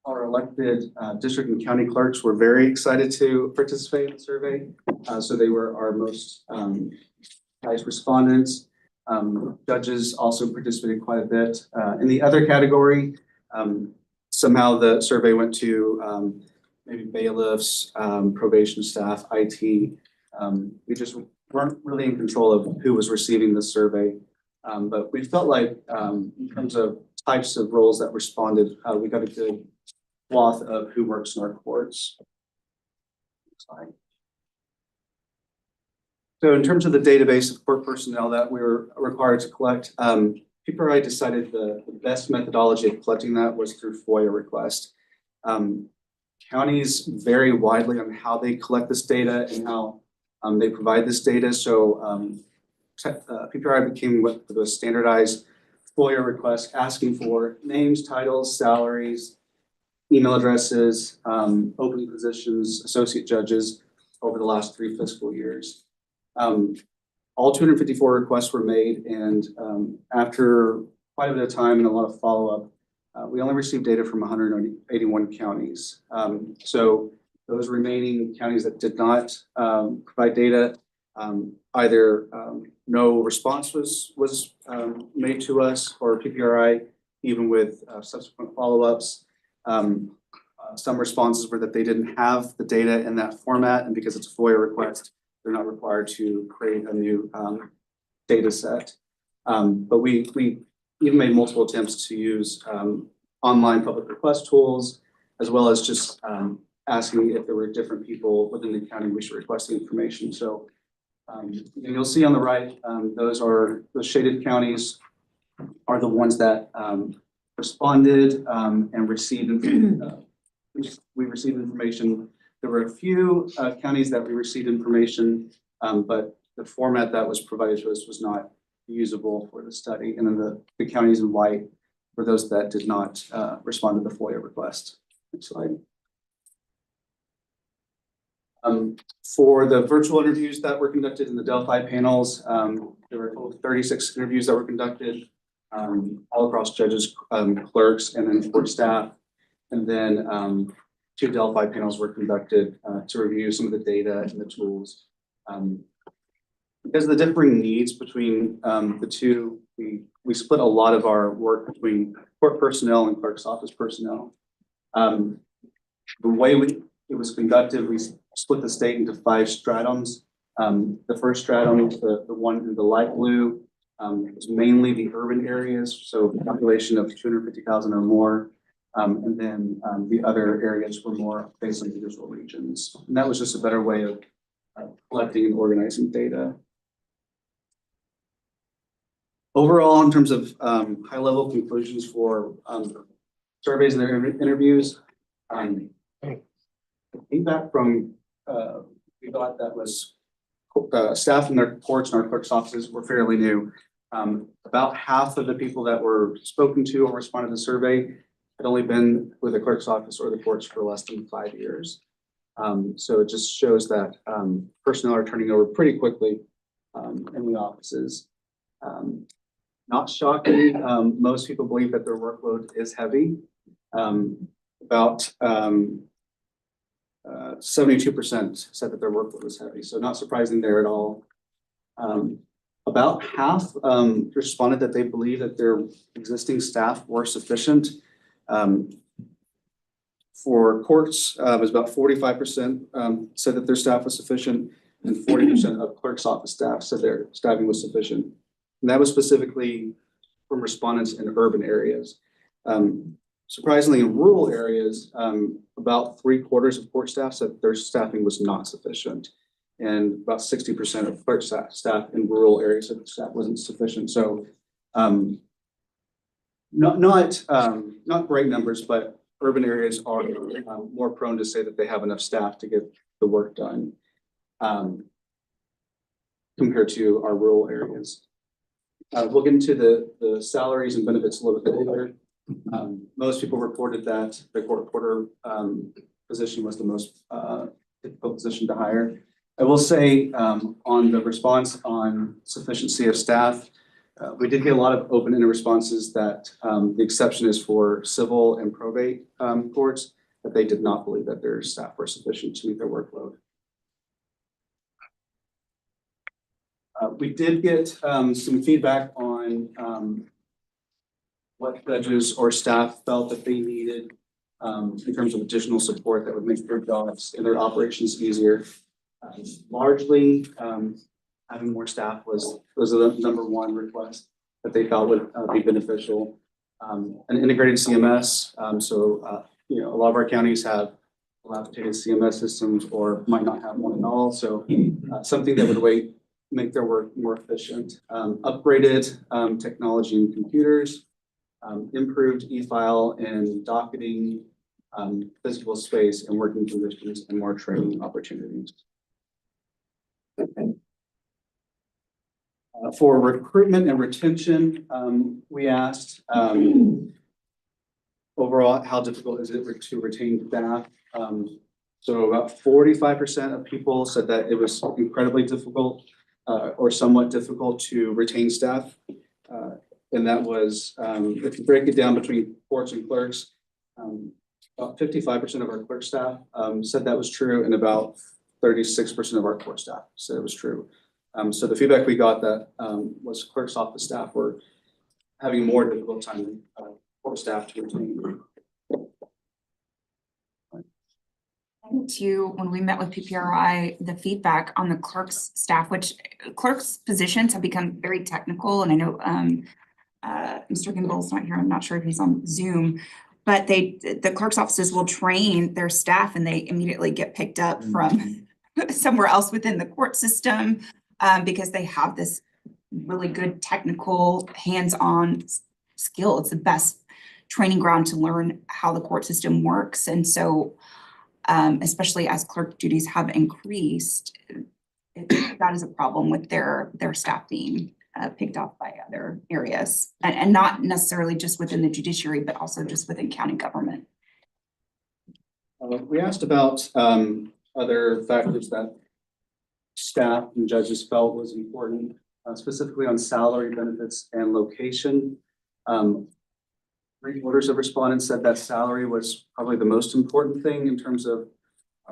Our elected district and county clerks were very excited to participate in the survey. So they were our most highest respondents. Judges also participated quite a bit. In the other category, somehow the survey went to maybe bailiffs, probation staff, IT. We just weren't really in control of who was receiving the survey. But we felt like in terms of types of roles that responded, we got a good swath of who works in our courts. Next slide. So in terms of the database of court personnel that we were required to collect, PPRI decided the best methodology of collecting that was through FOIA request. Counties vary widely on how they collect this data and how they provide this data. So PPRI came with a standardized FOIA request asking for names, titles, salaries, email addresses, open positions, associate judges over the last 3 fiscal years. All 254 requests were made, and after quite a bit of time and a lot of follow-up, we only received data from 181 counties. So those remaining counties that did not provide data, either no response was made to us or PPRI, even with subsequent follow-ups. Some responses were that they didn't have the data in that format, and because it's a FOIA request, they're not required to create a new data set. But we even made multiple attempts to use online public request tools, as well as just asking if there were different people within the county we should request the information. So you'll see on the right, the shaded counties are the ones that responded and received information. We received information. There were a few counties that we received information, but the format that was provided to us was not usable for the study. And then the counties in white were those that did not respond to the FOIA request. Next slide. For the virtual interviews that were conducted in the Delphi panels, there were 36 interviews that were conducted all across judges, clerks, and then court staff. And then 2 Delphi panels were conducted to review some of the data and the tools. Because of the differing needs between the two, we split a lot of our work between court personnel and clerk's office personnel. The way it was conducted, we split the state into 5 stratums. The first stratum, the one in the light blue, was mainly the urban areas, so a population of 250,000 or more. And then the other areas were more based on judicial regions. And that was just a better way of collecting and organizing data. Overall, in terms of high-level conclusions for surveys and their interviews, feedback from we thought that was staff in their courts and our clerk's offices were fairly new. About half of the people that were spoken to or responded to the survey had only been with the clerk's office or the courts for less than 5 years. So it just shows that personnel are turning over pretty quickly in the offices. Not shocking, most people believe that their workload is heavy. About 72% said that their workload was heavy, so not surprising there at all. About half responded that they believe that their existing staff were sufficient. For courts, it was about 45% said that their staff was sufficient, and 40% of clerk's office staff said their staffing was sufficient. And that was specifically from respondents in urban areas. Surprisingly, in rural areas, about 3/4 of court staff said their staffing was not sufficient. And about 60% of clerk staff in rural areas said the staff wasn't sufficient. So not great numbers, but urban areas are more prone to say that they have enough staff to get the work done compared to our rural areas. We'll get into the salaries and benefits a little bit later. Most people reported that the court reporter position was the most difficult position to hire. I will say on the response on sufficiency of staff, we did get a lot of open-ended responses that the exception is for civil and probate courts, that they did not believe that their staff were sufficient to meet their workload. We did get some feedback on what judges or staff felt that they needed in terms of additional support that would make their jobs and their operations easier. Largely, having more staff was the number one request that they felt would be beneficial. An integrated CMS, you know, a lot of our counties have dilapidated CMS systems or might not have one at all. So something that would make their work more efficient. Upgraded technology and computers, improved e-file and docketing, physical space and working conditions, and more training opportunities. For recruitment and retention, we asked overall, how difficult is it to retain staff? So about 45% of people said that it was incredibly difficult or somewhat difficult to retain staff. And that was, if you break it down between courts and clerks, about 55% of our clerk staff said that was true, and about 36% of our court staff said it was true. So the feedback we got that was clerk's office staff were having a more difficult time than court staff to retain. When we met with PPRI, the feedback on the clerk's staff, which clerk's positions have become very technical, and I know Mr. Gimbel's not here, I'm not sure if he's on Zoom, but the clerk's offices will train their staff and they immediately get picked up from somewhere else within the court system because they have this really good technical hands-on skill. It's the best training ground to learn how the court system works. And so especially as clerk duties have increased, that is a problem with their staff being picked off by other areas, and not necessarily just within the judiciary, but also just within county government. We asked about other factors that staff and judges felt was important, specifically on salary, benefits, and location. 3/4 of respondents said that salary was probably the most important thing in terms of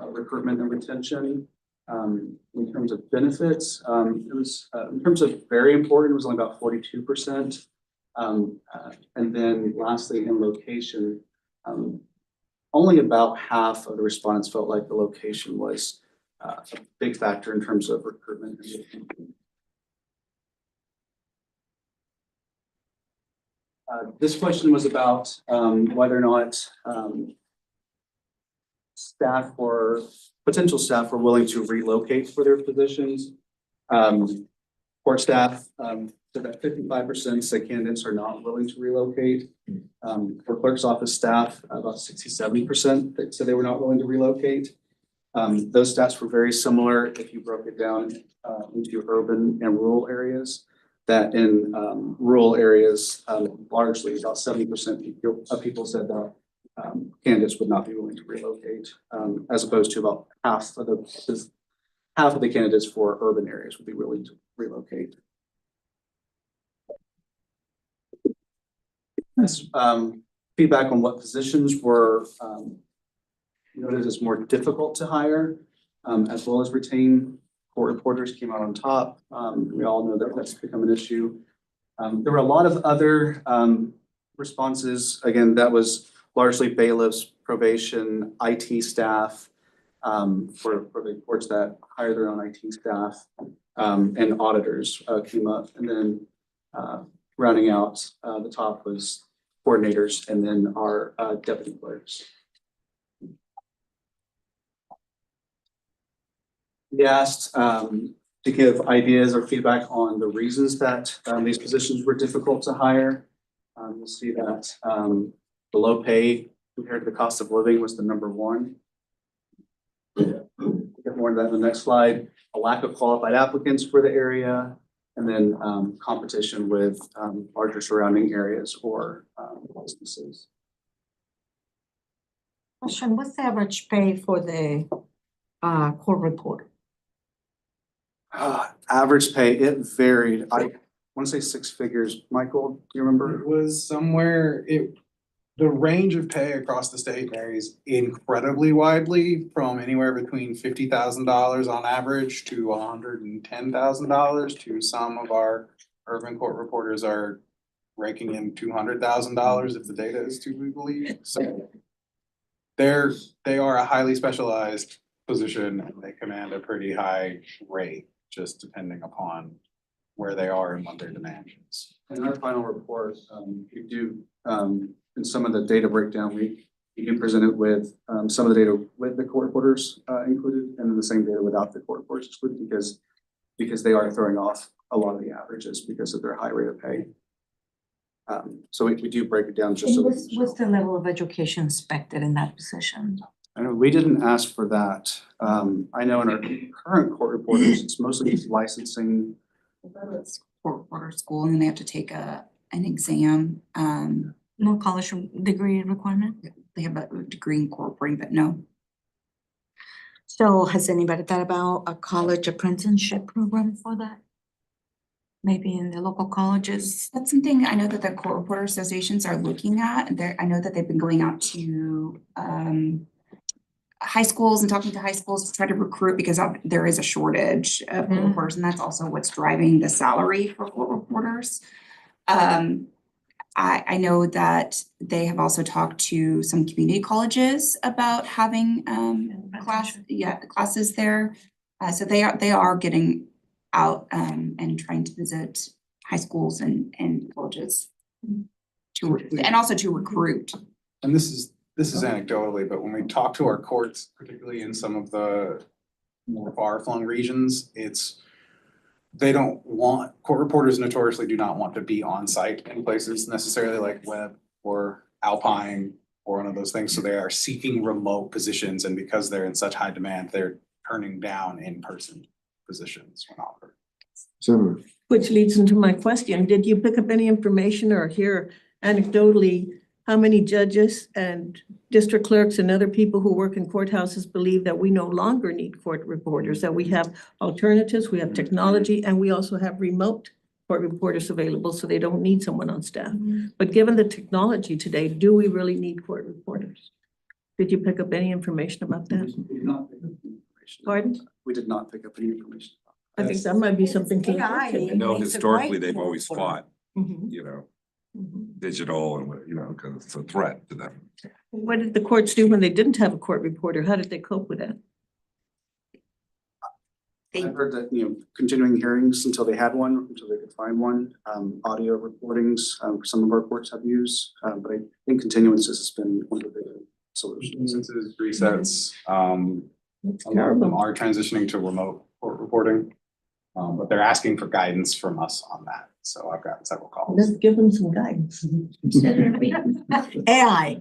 recruitment and retention. In terms of benefits, it was in terms of very important, it was only about 42%. And then lastly, in location, only about half of the respondents felt like the location was a big factor in terms of recruitment and retention. This question was about whether or not staff or potential staff were willing to relocate for their positions. Court staff said that 55% said candidates are not willing to relocate. For clerk's office staff, about 67% said they were not willing to relocate. Those stats were very similar if you broke it down into urban and rural areas. That in rural areas, largely about 70% of people said that candidates would not be willing to relocate, as opposed to about half of the candidates for urban areas would be willing to relocate. This feedback on what positions were noted as more difficult to hire, as well as retain. Court reporters came out on top. We all know that that's become an issue. There were a lot of other responses. Again, that was largely bailiffs, probation, IT staff, for the courts that hire their own IT staff, and auditors came up. And then rounding out the top was coordinators, and then our deputy clerks. We asked to give ideas or feedback on the reasons that these positions were difficult to hire. You'll see that the low pay compared to the cost of living was the number one. Get more into that in the next slide. A lack of qualified applicants for the area, and then competition with larger surrounding areas or businesses. Question, what's the average pay for the court reporter? Average pay, it varied. I want to say six figures. Michael, do you remember? It was somewhere, the range of pay across the state varies incredibly widely from anywhere between $50,000 on average to $110,000 to some of our urban court reporters are raking in $200,000 if the data is to be believed. So they are a highly specialized position and they command a pretty high rate, just depending upon where they are and what their demand is. In our final report, we do, in some of the data breakdown, we do present it with some of the data with the court reporters included, and then the same data without the court reporters excluded, because they are throwing off a lot of the averages because of their high rate of pay. So we do break it down just so. What's the level of education expected in that position? I know we didn't ask for that. I know in our current court reporters, it's mostly just licensing. Court reporter school, and then they have to take an exam. No college degree requirement? They have a degree in court reporting, but no. So has anybody thought about a college apprenticeship program for that? Maybe in the local colleges? That's something I know that the court reporter associations are looking at. I know that they've been going out to high schools and talking to high schools to try to recruit, because there is a shortage of court reporters, and that's also what's driving the salary for court reporters. I know that they have also talked to some community colleges about having classes there. So they are getting out and trying to visit high schools and colleges and also to recruit. And this is anecdotally, but when we talk to our courts, particularly in some of the more far-flung regions, they don't want, court reporters notoriously do not want to be on site in places necessarily like Webb or Alpine or one of those things. So they are seeking remote positions, and because they're in such high demand, they're turning down in-person positions when offered. Senator. Which leads into my question. Did you pick up any information or hear anecdotally how many judges and district clerks and other people who work in courthouses believe that we no longer need court reporters, that we have alternatives, we have technology, and we also have remote court reporters available, so they don't need someone on staff. But given the technology today, do we really need court reporters? Did you pick up any information about that? We did not pick up any information. Pardon? We did not pick up any information. I think that might be something to look AI, into. I know makes a historically great they've always reporter. fought, Mhm. you know, Mhm. digital and, you know, because it's a threat to them. What did the courts do when they didn't have a court reporter? How did they cope with that? I've heard that, continuing hearings until they had one, until they could find one. Audio recordings, some of our courts have used, but I think continuances has been one of the big solutions. Instances, resets, a lot of them are transitioning to remote court reporting, but they're asking for guidance from us on that. So I've gotten several calls. Let's give them some guidance. AI.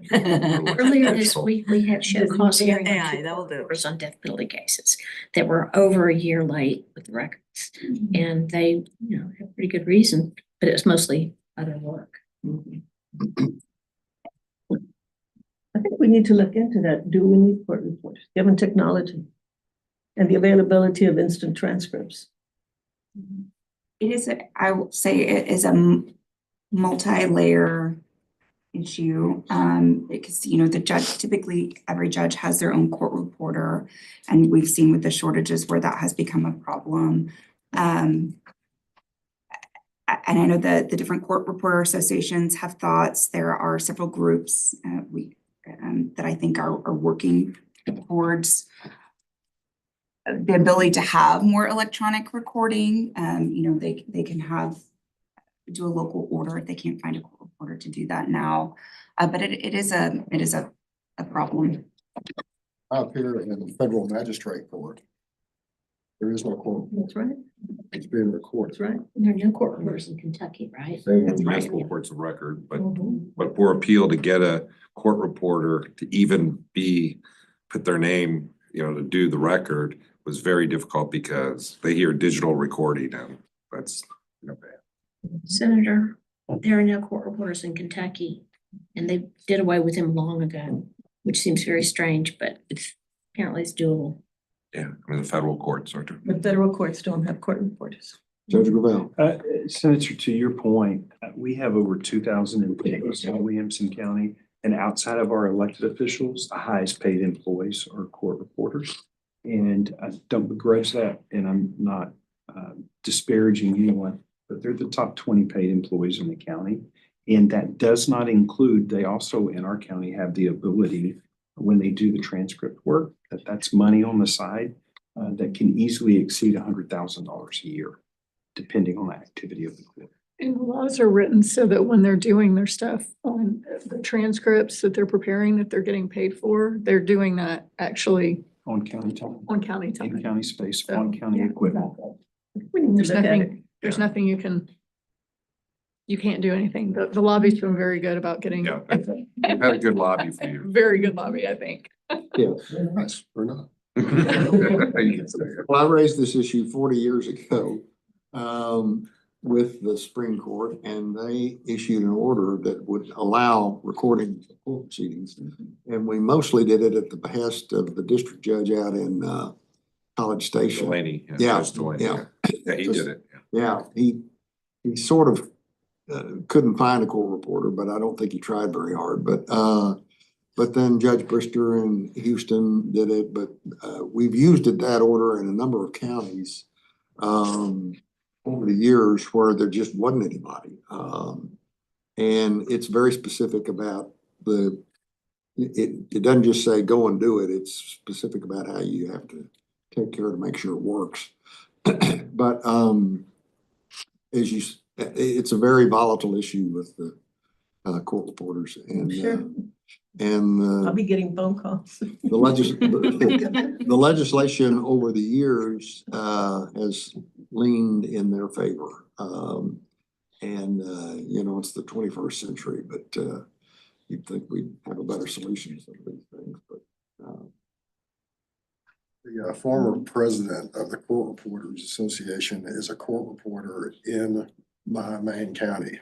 Earlier this week, we had show cause hearing AI, on that will do. reporters on death penalty cases that were over a year late with the records. And they, have pretty good reason, but it was mostly other work. I think we need to look into that. Do we need court reporters, given technology and the availability of instant transcripts? It is, I will say it is a multi-layer issue, because, the judge, typically every judge has their own court reporter, and we've seen with the shortages where that has become a problem. And I know that the different court reporter associations have thoughts. There are several groups that I think are working towards the ability to have more electronic recording. They can do a local order if they can't find a court reporter to do that now. But it is a problem. Up here in the federal magistrate court, there is no court. That's right. It's being recorded. That's right. And there are no court reporters in Kentucky, right? Same with That's right. municipal courts of record, but Mhm. but for appeal to get a court reporter to even put their name, to do the record was very difficult because they hear digital recording and that's, bad. Senator, there are no court reporters in Kentucky, and they did away with him long ago, which seems very strange, but apparently it's doable. Yeah, the federal courts are. The federal courts don't have court reporters. Judge Gravel. Senator, to your point, we have over 2,000 employees in Williamson County. And outside of our elected officials, the highest paid employees are court reporters. And I don't begrudge that, and I'm not disparaging anyone, but they're the top 20 paid employees in the county. And that does not include, they also in our county have the ability, when they do the transcript work, that's money on the side that can easily exceed $100,000 a year, depending on the activity of the court. And the laws are written so that when they're doing their stuff on the transcripts that they're preparing, that they're getting paid for, they're doing that actually On county time, on county in time. county space, So, on county yeah, equipment. We need There's to look at it. nothing, there's nothing you can't do anything. The lobby's been very good about getting. Yeah, I've had a good lobby for you. Very good lobby, I think. Yeah. Nice, or not. You can say it. Well, I raised this issue 40 years ago with the Supreme Court, and they issued an order that would allow recording of court proceedings. And we mostly did it at the behest of the district judge out in College Station. Delaney. Yeah, Judge Delaney, yeah. Yeah, he did it. Yeah, he sort of couldn't find a court reporter, but I don't think he tried very hard. But then Judge Brister in Houston did it, but we've used that order in a number of counties over the years where there just wasn't anybody. And it's very specific about it doesn't just say go and do it. It's specific about how you have to take care to make sure it works. But it's a very volatile issue with the court reporters and Sure. and I'll be getting phone calls. the legislation over the years has leaned in their favor. It's the 21st century, but you'd think we'd have a better solution to some of these things. But The former president of the Court Reporters Association is a court reporter in my main county.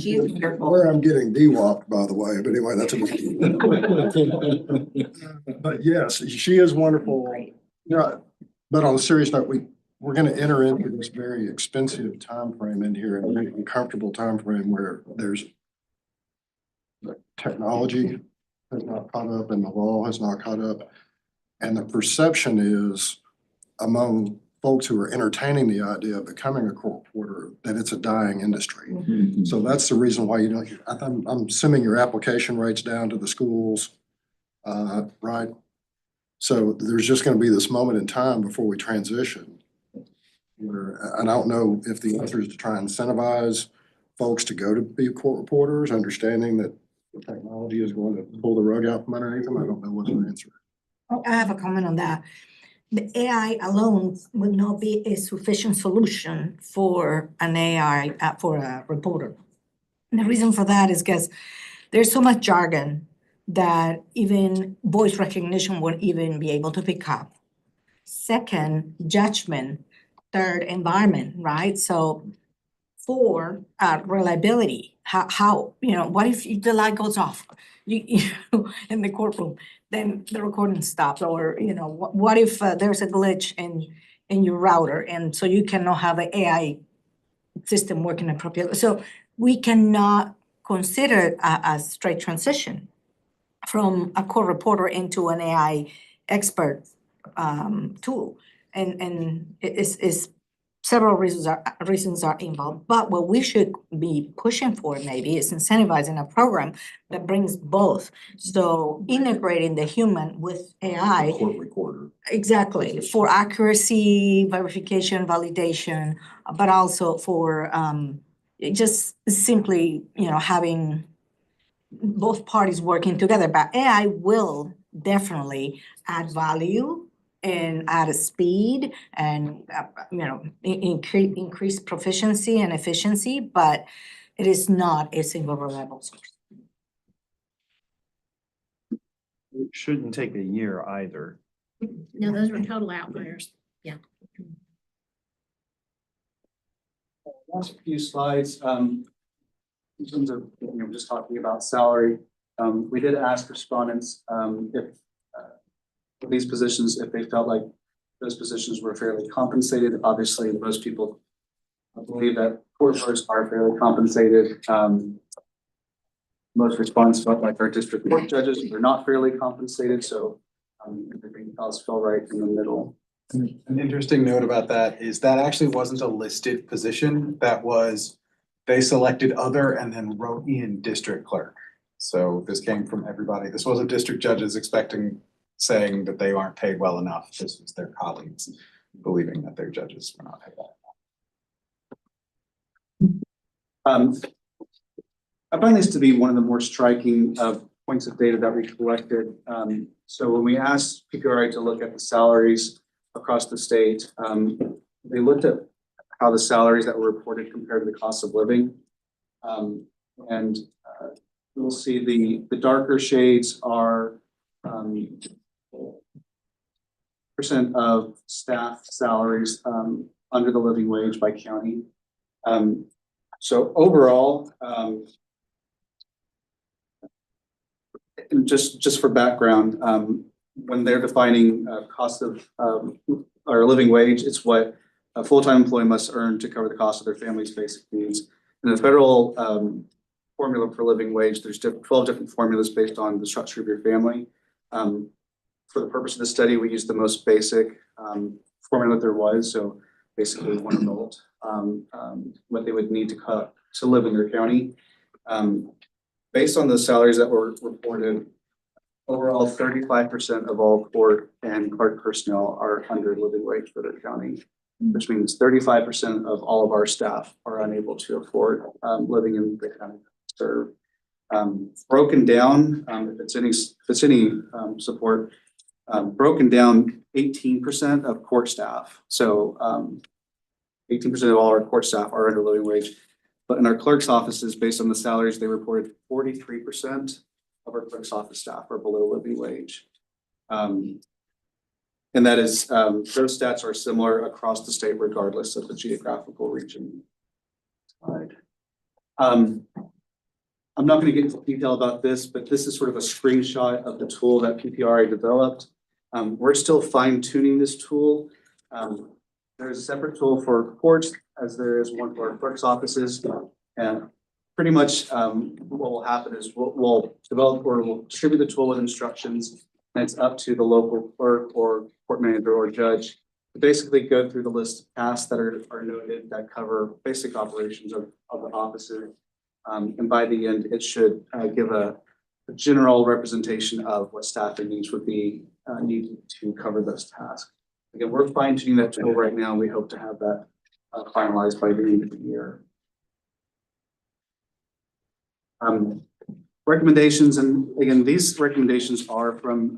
She's wonderful. Where I'm getting de-whopped, by the way, but anyway, that's But yes, she is wonderful. But on a serious note, we're gonna enter into this very expensive time frame in here, and a very uncomfortable time frame where there's the technology has not caught up and the law has not caught up. And the perception is among folks who are entertaining the idea of becoming a court reporter that it's a dying industry. So that's the reason why I'm assuming your application rates down to the schools, right? So there's just gonna be this moment in time before we transition. And I don't know if the answer is to try and incentivize folks to go to be court reporters, understanding that the technology is going to pull the rug out from underneath them. I don't know what the answer is. I have a comment on that. The AI alone will not be a sufficient solution for an AI, for a reporter. And the reason for that is because there's so much jargon that even voice recognition won't even be able to pick up. Second, judgment. Third, environment, right? So for reliability, how what if the light goes off in the courtroom, then the recording stops, or what if there's a glitch in your router, and so you cannot have an AI system working appropriately. So we cannot consider a straight transition from a court reporter into an AI expert tool, and it's several reasons are involved, but what we should be pushing for maybe is incentivizing a program that brings both. So integrating the human with AI. court recorder. Exactly, for accuracy, verification, validation, but also for it just simply, having both parties working together, but AI will definitely add value and add a speed and, increase proficiency and efficiency, but it is not a single reliable source. It shouldn't take a year either. No, those were total outliers. Yeah. Last few slides, in terms of, just talking about salary, we did ask respondents, if for these positions, if they felt like those positions were fairly compensated. Obviously, most people believe that court clerks are fairly compensated. Most respondents felt like our district court judges were not fairly compensated, so everything else fell right in the middle. An interesting note about that is that actually wasn't a listed position. That was, they selected other and then wrote in district clerk. So this came from everybody. This wasn't district judges saying that they aren't paid well enough. This was their colleagues believing that their judges were not paid well enough. I find this to be one of the more striking points of data that we collected. So when we asked PPRI to look at the salaries across the state, they looked at how the salaries that were reported compared to the cost of living. You'll see the darker shades are percent of staff salaries under the living wage by county. So overall, and just for background, when they're defining cost of or living wage, it's what a full-time employee must earn to cover the cost of their family's basic needs. In the federal formula for living wage, there's 12 different formulas based on the structure of your family. For the purpose of the study, we used the most basic formula there was. So basically, one adult, what they would need to live in their county. Based on the salaries that were reported, overall 35% of all court and clerk personnel are under living wage for their county, which means 35% of all of our staff are unable to afford living in the county they serve. Broken down, if it's any support, broken down 18% of court staff. So 18% of all our court staff are under living wage. But in our clerk's offices, based on the salaries, they reported 43% of our clerk's office staff are below living wage. And that is, those stats are similar across the state, regardless of the geographical region. I'm not going to get into detail about this, but this is sort of a screenshot of the tool that PPRI developed. We're still fine-tuning this tool. There's a separate tool for courts, as there is one for our clerk's offices. And pretty much what will happen is we'll develop or we'll distribute the tool with instructions, and it's up to the local clerk or court manager or judge to basically go through the list of tasks that are noted that cover basic operations of the offices. And by the end, it should give a general representation of what staffing needs would be needed to cover those tasks. Again, we're fine-tuning that tool right now. We hope to have that finalized by the end of the year. Recommendations, and again, these recommendations are from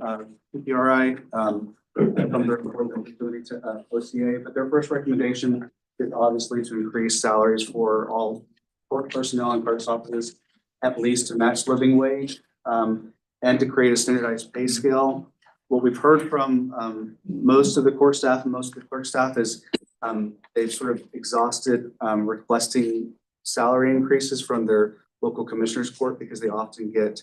PPRI, from their ability to OCA, but their first recommendation is obviously to increase salaries for all court personnel and clerk's offices at least to match living wage, and to create a standardized pay scale. What we've heard from most of the court staff and most of the clerk staff is they've sort of exhausted requesting salary increases from their local commissioners court because they often get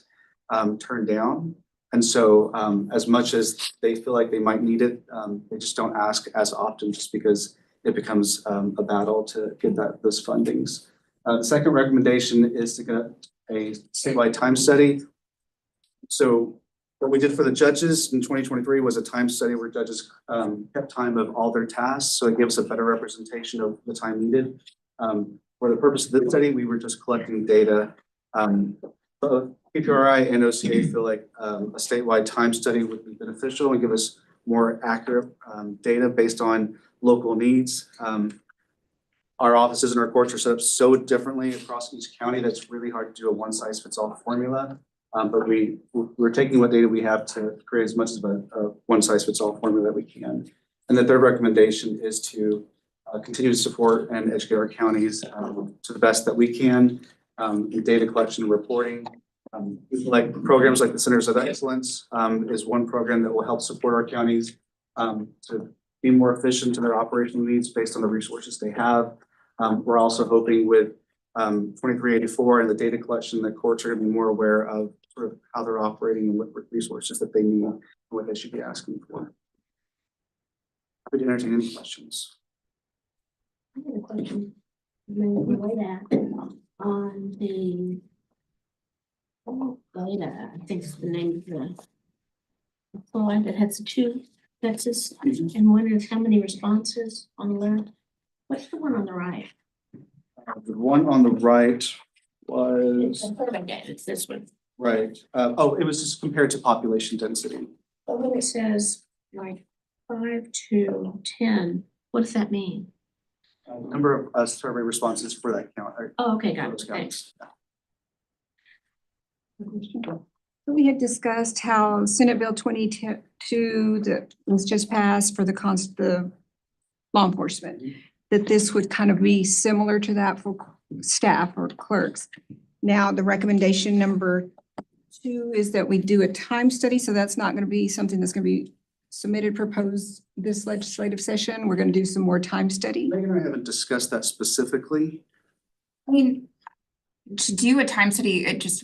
turned down. And so as much as they feel like they might need it, they just don't ask as often just because it becomes a battle to get those fundings. The second recommendation is to get a statewide time study. So what we did for the judges in 2023 was a time study where judges kept time of all their tasks. So it gives a better representation of the time needed. For the purpose of this study, we were just collecting data. Both PPRI and OCA feel like a statewide time study would be beneficial and give us more accurate data based on local needs. our offices and our courts are set up so differently across each county that it's really hard to do a one-size-fits-all formula. But we're taking what data we have to create as much of a one-size-fits-all formula that we can. And the third recommendation is to continue to support and educate our counties to the best that we can in data collection and reporting. Like programs like the Centers of Excellence is one program that will help support our counties to be more efficient in their operational needs based on the resources they have. We're also hoping with 2384 and the data collection that courts are going to be more aware of sort of how they're operating and what resources that they need and what they should be asking for. Happy to entertain any questions. I have a question. Way back on the data, I think is the name of the slide that has the two Texas, and one is how many responses on the left. What's the one on the right? The one on the right was It's this one. right. Oh, it was just compared to population density. But when it says like 5 to 10, what does that mean? Number of survey responses for that count. Oh, okay, got those it. Thanks. counts. So we had discussed how Senate Bill 22 that was just passed for the law enforcement, that this would kind of be similar to that for staff or clerks. Now, the recommendation number 2 is that we do a time study, so that's not going to be something that's going to be submitted, proposed this legislative session. We're going to do some more time study. Megan and I haven't discussed that specifically. I mean, to do a time study, it just,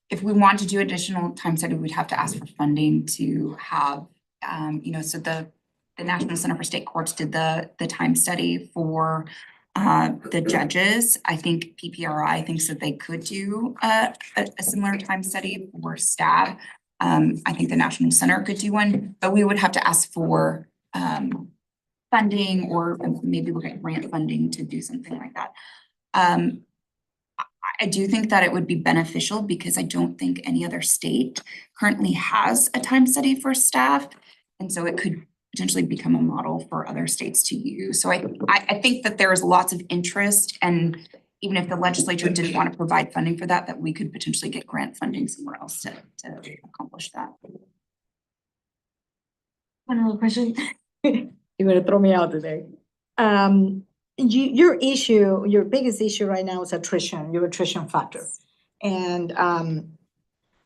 if we want to do additional time study, we'd have to ask for funding to have, so the National Center for State Courts did the time study for the judges. I think PPRI thinks that they could do a similar time study for staff. I think the National Center could do one, but we would have to ask for funding or maybe look at grant funding to do something like that. I do think that it would be beneficial because I don't think any other state currently has a time study for staff. And so it could potentially become a model for other states to use. So I think that there is lots of interest, and even if the legislature didn't want to provide funding for that, that we could potentially get grant funding somewhere else to accomplish that. One other question. You're gonna throw me out today. Your biggest issue right now is attrition, your attrition factor. And,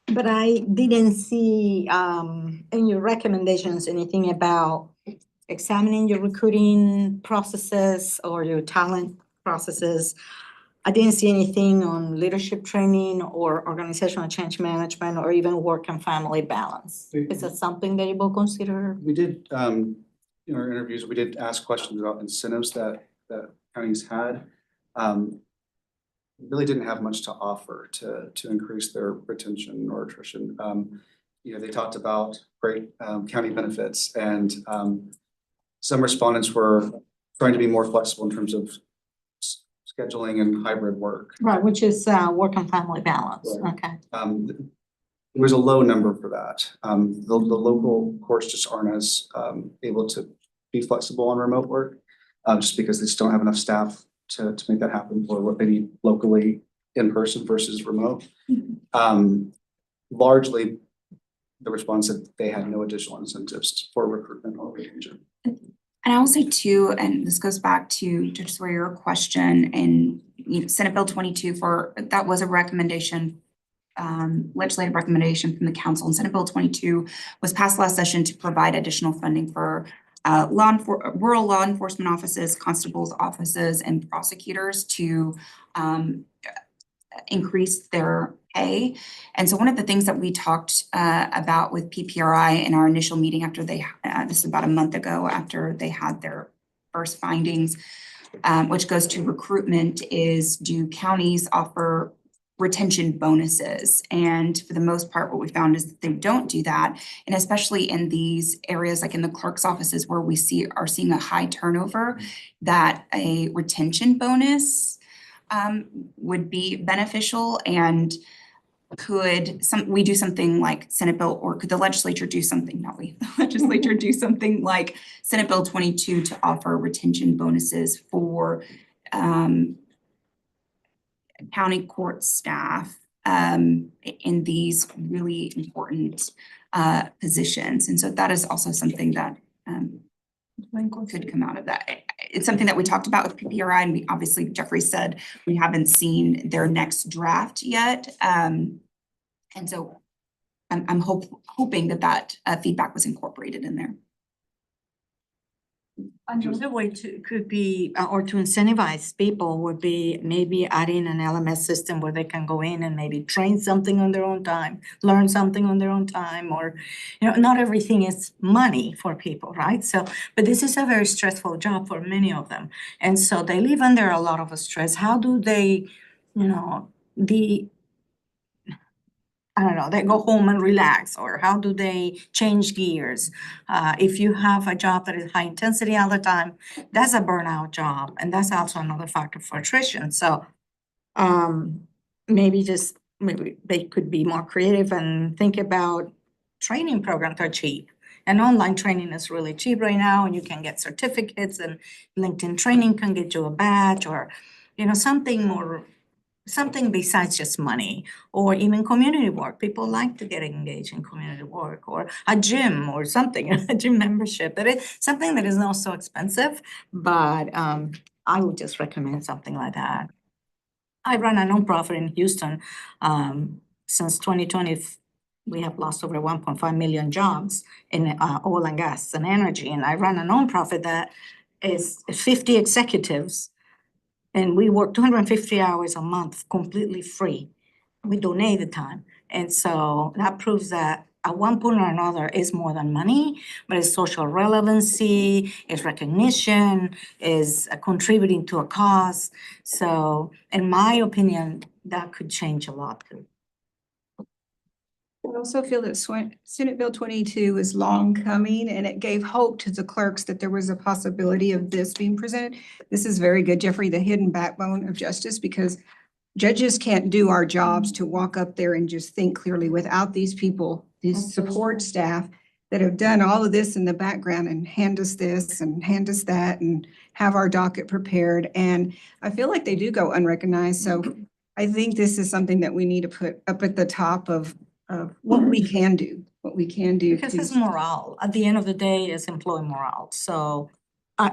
but I didn't see in your recommendations anything about examining your recruiting processes or your talent processes. I didn't see anything on leadership training or organizational change management or even work and family balance. Is that something that you will consider? We did, in our interviews, we did ask questions about incentives that counties had. Really didn't have much to offer to increase their retention or attrition. They talked about great county benefits, and some respondents were trying to be more flexible in terms of scheduling and hybrid work. Right, which is work and family balance. Right. Okay. There was a low number for that. The local courts just aren't as able to be flexible on remote work, just because they just don't have enough staff to make that happen for what they need locally in person versus remote. Largely, the response that they had no additional incentives for recruitment or retention. And I will say too, and this goes back to Judge Sawyer, your question, and Senate Bill 22 that was a recommendation, legislative recommendation from the council. And Senate Bill 22 was passed last session to provide additional funding for rural law enforcement offices, constables' offices, and prosecutors to increase their pay. And so one of the things that we talked about with PPRI in our initial meeting after this is about a month ago after they had their first findings, which goes to recruitment, is do counties offer retention bonuses? And for the most part, what we found is that they don't do that. And especially in these areas, like in the clerk's offices where we are seeing a high turnover, that a retention bonus would be beneficial. And could we do something like Senate Bill, or could the legislature do something, the legislature do something like Senate Bill 22 to offer retention bonuses for county court staff in these really important positions. And so that is also something that could come out of that. It's something that we talked about with PPRI, and we obviously, Jeffrey said, we haven't seen their next draft yet. And so I'm hoping that feedback was incorporated in there. Another way to, could be, or to incentivize people would be maybe adding an LMS system where they can go in and maybe train something on their own time, learn something on their own time, or, not everything is money for people, right? So, but this is a very stressful job for many of them. And so they live under a lot of stress. How do they, I don't know, they go home and relax, or how do they change gears? If you have a job that is high intensity all the time, that's a burnout job, and that's also another factor for attrition. So maybe they could be more creative and think about training programs are cheap. And online training is really cheap right now, and you can get certificates, and LinkedIn training can get you a badge, or something besides just money, or even community work. People like to get engaged in community work, or a gym or something, a gym membership. That is something that is not so expensive, but I would just recommend something like that. I run a nonprofit in Houston. Since 2020, we have lost over 1.5 million jobs in oil and gas and energy. And I run a nonprofit that is 50 executives, and we work 250 hours a month completely free. We donate the time. And so that proves that at one point or another is more than money, but it's social relevancy, it's recognition, is contributing to a cause. So in my opinion, that could change a lot too. I also feel that Senate Bill 22 is long coming, and it gave hope to the clerks that there was a possibility of this being presented. This is very good, Jeffrey, the hidden backbone of justice, because judges can't do our jobs to walk up there and just think clearly without these people, these support staff that have done all of this in the background and hand us this and hand us that and have our docket prepared. And I feel like they do go unrecognized. So I think this is something that we need to put up at the top of what we can do, Because it's morale. At the end of the day, it's employee morale. So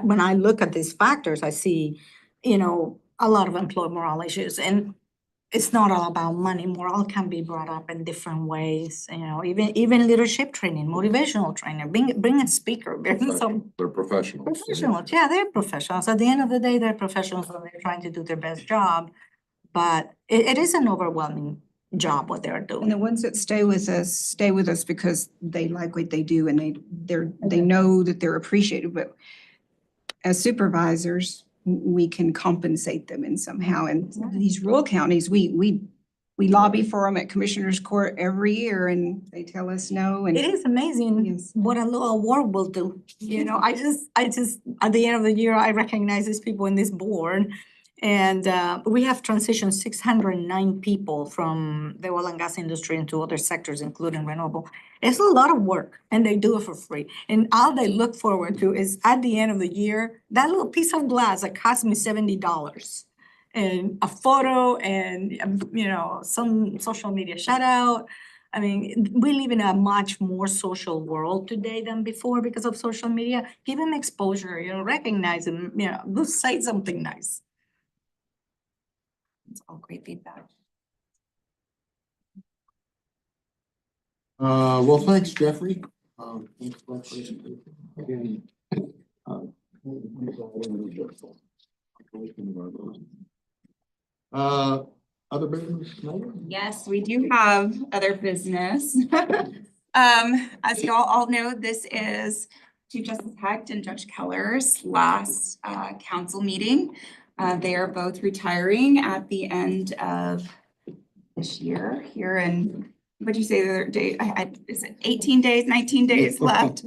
when I look at these factors, I see, a lot of employee morale issues. And it's not all about money. Morale can be brought up in different ways, even leadership training, motivational training, bring a speaker, bring some They're professionals. professionals. Yeah, they're professionals. At the end of the day, they're professionals and they're trying to do their best job. But it is an overwhelming job what they're doing. And the ones that stay with us because they like what they do and they know that they're appreciated. But as supervisors, we can compensate them in somehow. And these rural counties, we lobby for them at Commissioner's Court every year, and they tell us no. And it is amazing what a little award will do. I just at the end of the year, I recognize these people in this board. And we have transitioned 609 people from the oil and gas industry into other sectors, including renewable. It's a lot of work, and they do it for free. And all they look forward to is at the end of the year, that little piece of glass that cost me $70, and a photo, and some social media shout out. I mean, we live in a much more social world today than before because of social media. Give them exposure, recognize them, say something nice. It's all great feedback. Well, thanks, Jeffrey. Thanks for that presentation. Again, other business? Yes, we do have other business. As you all know, this is Chief Justice Hecht and Judge Keller's last council meeting. They are both retiring at the end of this year here in, what'd you say the other day? Is it 18 days, 19 days left?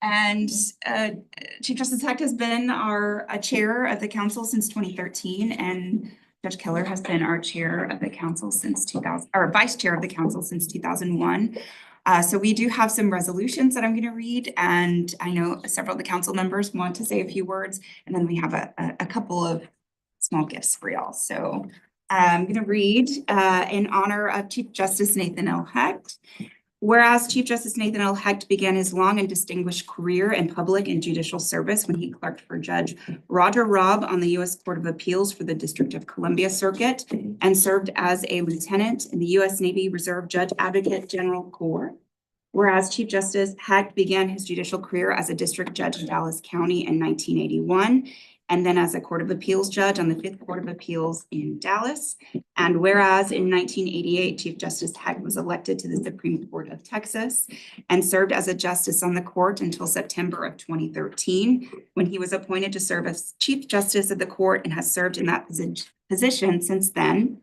And Chief Justice Hecht has been our chair of the council since 2013, and Judge Keller has been our chair of the council since 2000, or vice chair of the council since 2001. So we do have some resolutions that I'm going to read, and I know several of the council members want to say a few words, and then we have a couple of small gifts for y'all. So I'm going to read in honor of Chief Justice Nathan L. Hecht. Whereas Chief Justice Nathan L. Hecht began his long and distinguished career in public and judicial service when he clerked for Judge Roger Robb on the U.S. Court of Appeals for the District of Columbia Circuit and served as a lieutenant in the U.S. Navy Reserve Judge Advocate General Corps. Whereas Chief Justice Hecht began his judicial career as a district judge in Dallas County in 1981, and then as a Court of Appeals judge on the Fifth Court of Appeals in Dallas. And whereas in 1988, Chief Justice Hecht was elected to the Supreme Court of Texas and served as a justice on the court until September of 2013, when he was appointed to serve as Chief Justice of the court and has served in that position since then.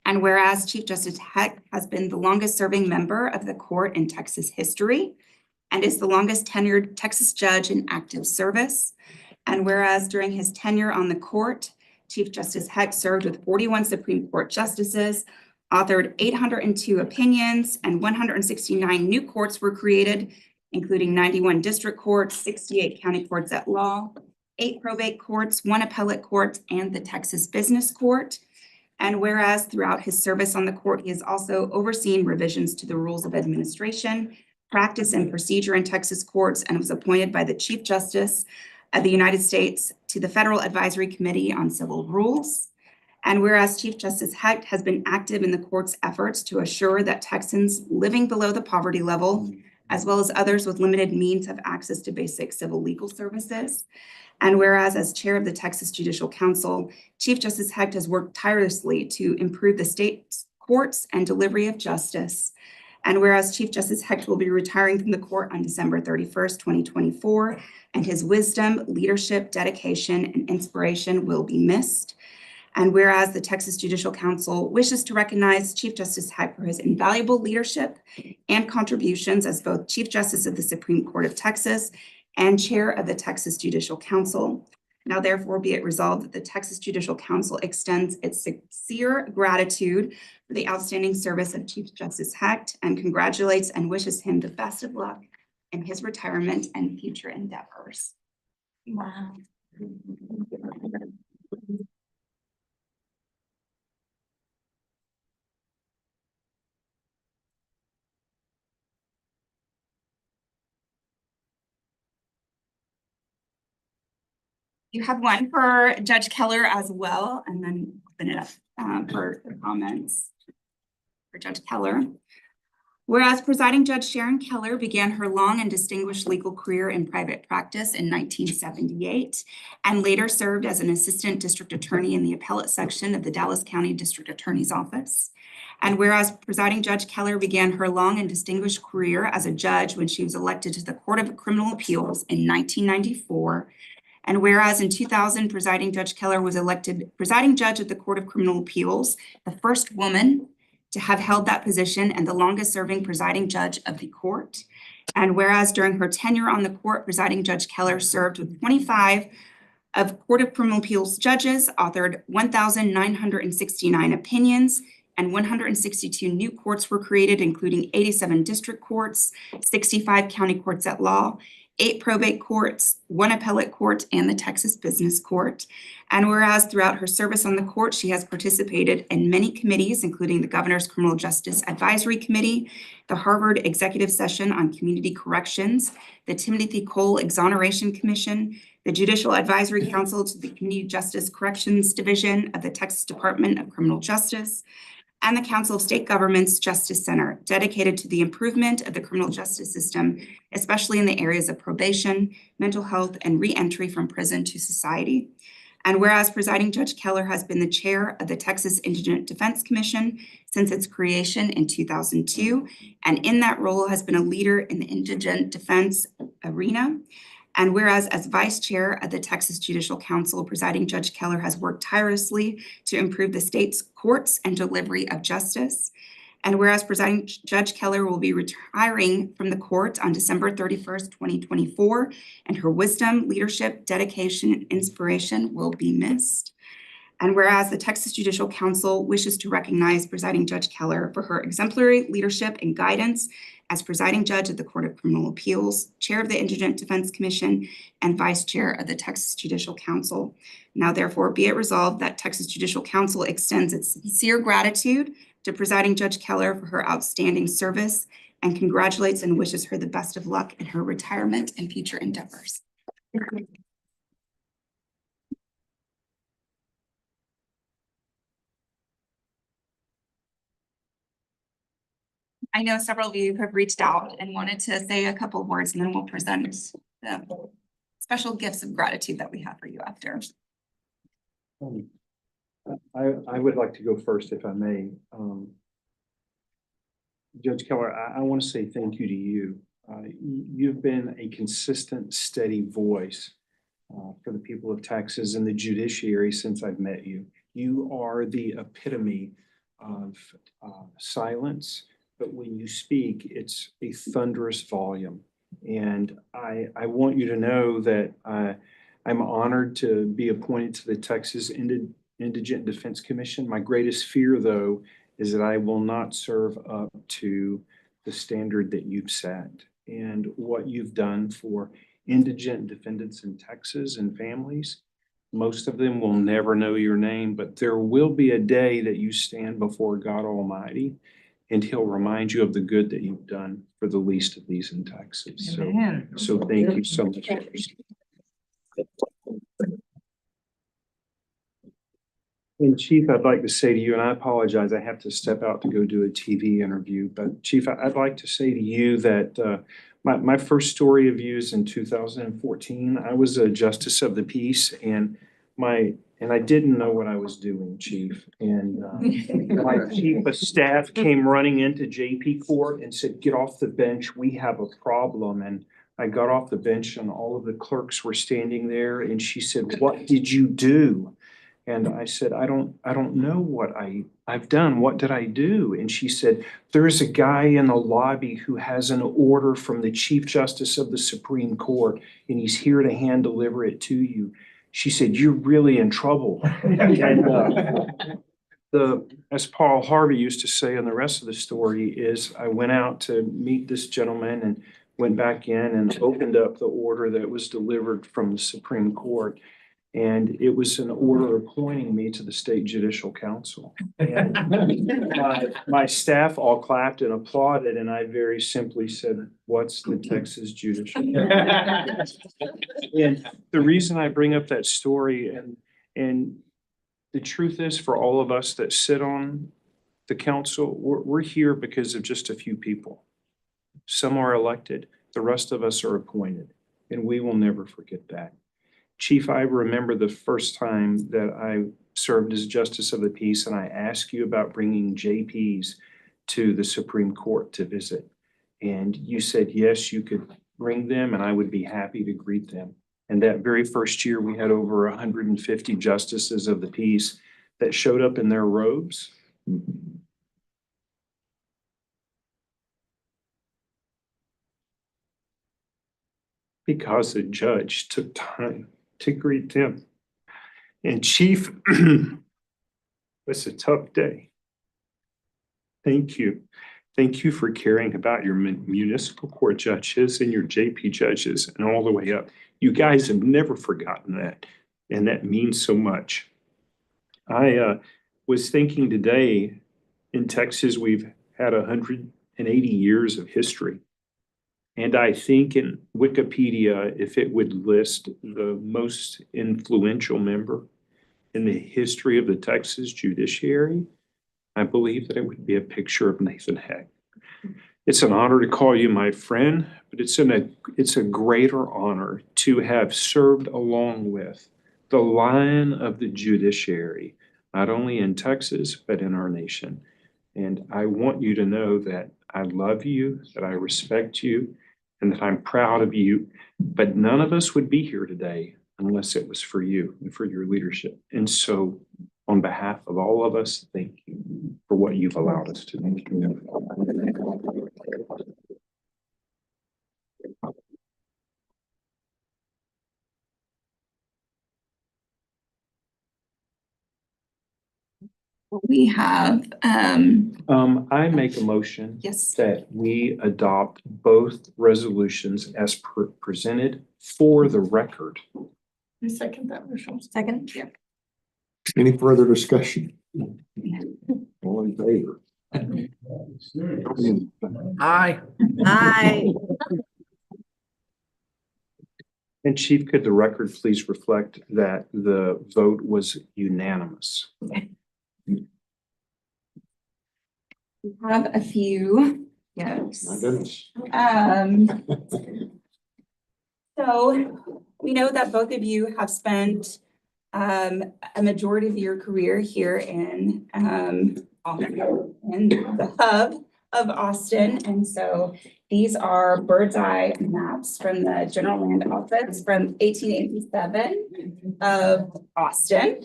And whereas Chief Justice Hecht has been the longest serving member of the court in Texas history and is the longest tenured Texas judge in active service. And whereas during his tenure on the court, Chief Justice Hecht served with 41 Supreme Court justices, authored 802 opinions, and 169 new courts were created, including 91 district courts, 68 county courts at law, 8 probate courts, 1 appellate court, and the Texas Business Court. And whereas throughout his service on the court, he has also overseen revisions to the rules of administration, practice, and procedure in Texas courts, and was appointed by the Chief Justice of the United States to the Federal Advisory Committee on Civil Rules. And whereas Chief Justice Hecht has been active in the court's efforts to assure that Texans living below the poverty level, as well as others with limited means, have access to basic civil legal services. And whereas as chair of the Texas Judicial Council, Chief Justice Hecht has worked tirelessly to improve the state's courts and delivery of justice. And whereas Chief Justice Hecht will be retiring from the court on December 31st, 2024, and his wisdom, leadership, dedication, and inspiration will be missed. And whereas the Texas Judicial Council wishes to recognize Chief Justice Hecht for his invaluable leadership and contributions as both Chief Justice of the Supreme Court of Texas and Chair of the Texas Judicial Council. Now therefore be it resolved that the Texas Judicial Council extends its sincere gratitude for the outstanding service of Chief Justice Hecht and congratulates and wishes him the best of luck in his retirement and future endeavors. Wow. You have one for Judge Keller as well, and then open it up for comments for Judge Keller. Whereas presiding Judge Sharon Keller began her long and distinguished legal career in private practice in 1978 and later served as an assistant district attorney in the appellate section of the Dallas County District Attorney's Office. And whereas presiding Judge Keller began her long and distinguished career as a judge when she was elected to the Court of Criminal Appeals in 1994, and whereas in 2000, presiding Judge Keller was elected presiding judge of the Court of Criminal Appeals, the first woman to have held that position and the longest serving presiding judge of the court. And whereas during her tenure on the court, presiding Judge Keller served with 25 of Court of Criminal Appeals judges, authored 1,969 opinions, and 162 new courts were created, including 87 district courts, 65 county courts at law, 8 probate courts, 1 appellate court, and the Texas Business Court. And whereas throughout her service on the court, she has participated in many committees, including the Governor's Criminal Justice Advisory Committee, the Harvard Executive Session on Community Corrections, the Timothy Cole Exoneration Commission, the Judicial Advisory Council to the Community Justice Corrections Division of the Texas Department of Criminal Justice, and the Council of State Governments Justice Center, dedicated to the improvement of the criminal justice system, especially in the areas of probation, mental health, and re-entry from prison to society. And whereas presiding Judge Keller has been the chair of the Texas Indigent Defense Commission since its creation in 2002, and in that role has been a leader in the indigent defense arena. And whereas as vice chair of the Texas Judicial Council, presiding Judge Keller has worked tirelessly to improve the state's courts and delivery of justice. And whereas presiding Judge Keller will be retiring from the court on December 31st, 2024, and her wisdom, leadership, dedication, and inspiration will be missed. And whereas the Texas Judicial Council wishes to recognize Presiding Judge Keller for her exemplary leadership and guidance as presiding judge of the Court of Criminal Appeals, Chair of the Indigent Defense Commission, and Vice Chair of the Texas Judicial Council. Now therefore be it resolved that Texas Judicial Council extends its sincere gratitude to Presiding Judge Keller for her outstanding service and congratulates and wishes her the best of luck in her retirement and future endeavors. I know several of you have reached out and wanted to say a couple of words, and then we'll present the special gifts of gratitude that we have for you after. I would like to go first if I may. Judge Keller, I want to say thank you to you. You've been a consistent, steady voice for the people of Texas and the judiciary since I've met you. You are the epitome of silence, but when you speak, it's a thunderous volume. And I want you to know that I'm honored to be appointed to the Texas Indigent Defense Commission. My greatest fear, though, is that I will not serve up to the standard that you've set. And what you've done for indigent defendants in Texas and families, most of them will never know your name, but there will be a day that you stand before God Almighty and he'll remind you of the good that you've done for the least of these in Texas. So thank you so much. And Chief, I'd like to say to you, and I apologize, I have to step out to go do a TV interview, but Chief, I'd like to say to you that my first story of you is in 2014. I was a justice of the peace and I didn't know what I was doing, Chief. And my chief of staff came running into JP Court and said, "Get off the bench, we have a problem." And I got off the bench and all of the clerks were standing there and she said, "What did you do?" And I said, I don't know what I've done. What did I do?" And she said, "There's a guy in the lobby who has an order from the Chief Justice of the Supreme Court, and he's here to hand deliver it to you." She said, "You're really in trouble." And as Paul Harvey used to say, and the rest of the story is I went out to meet this gentleman and went back in and opened up the order that was delivered from the Supreme Court. And it was an order appointing me to the State Judicial Council. And my staff all clapped and applauded, and I very simply said, "What's the Texas Judicial?" And the reason I bring up that story, and the truth is, for all of us that sit on the council, we're here because of just a few people. Some are elected, the rest of us are appointed, and we will never forget that. Chief, I remember the first time that I served as Justice of the Peace and I asked you about bringing JPs to the Supreme Court to visit. And you said, yes, you could bring them and I would be happy to greet them. And that very first year, we had over 150 Justices of the Peace that showed up in their robes. Because the judge took time to greet them. And Chief, it's a tough day. Thank you. Thank you for caring about your municipal court judges and your JP judges and all the way up. You guys have never forgotten that. And that means so much. I was thinking today in Texas, we've had 180 years of history. And I think in Wikipedia, if it would list the most influential member in the history of the Texas judiciary, I believe that it would be a picture of Nathan Heck. It's an honor to call you my friend, but it's a greater honor to have served along with the lion of the judiciary, not only in Texas, but in our nation. And I want you to know that I love you, that I respect you, and that I'm proud of you, but none of us would be here today unless it was for you and for your leadership. And so on behalf of all of us, thank you for what you've allowed us to do. We have, I make a motion yes, that we adopt both resolutions as presented for the record. I second that, Michelle. Second? yeah. Any further discussion? All in favor? Aye. Hi. And Chief, could the record please reflect that the vote was unanimous? We have a few, yes. My goodness. So we know that both of you have spent a majority of your career here in the hub of Austin. And so these are bird's eye maps from the General Land Office from 1887 of Austin.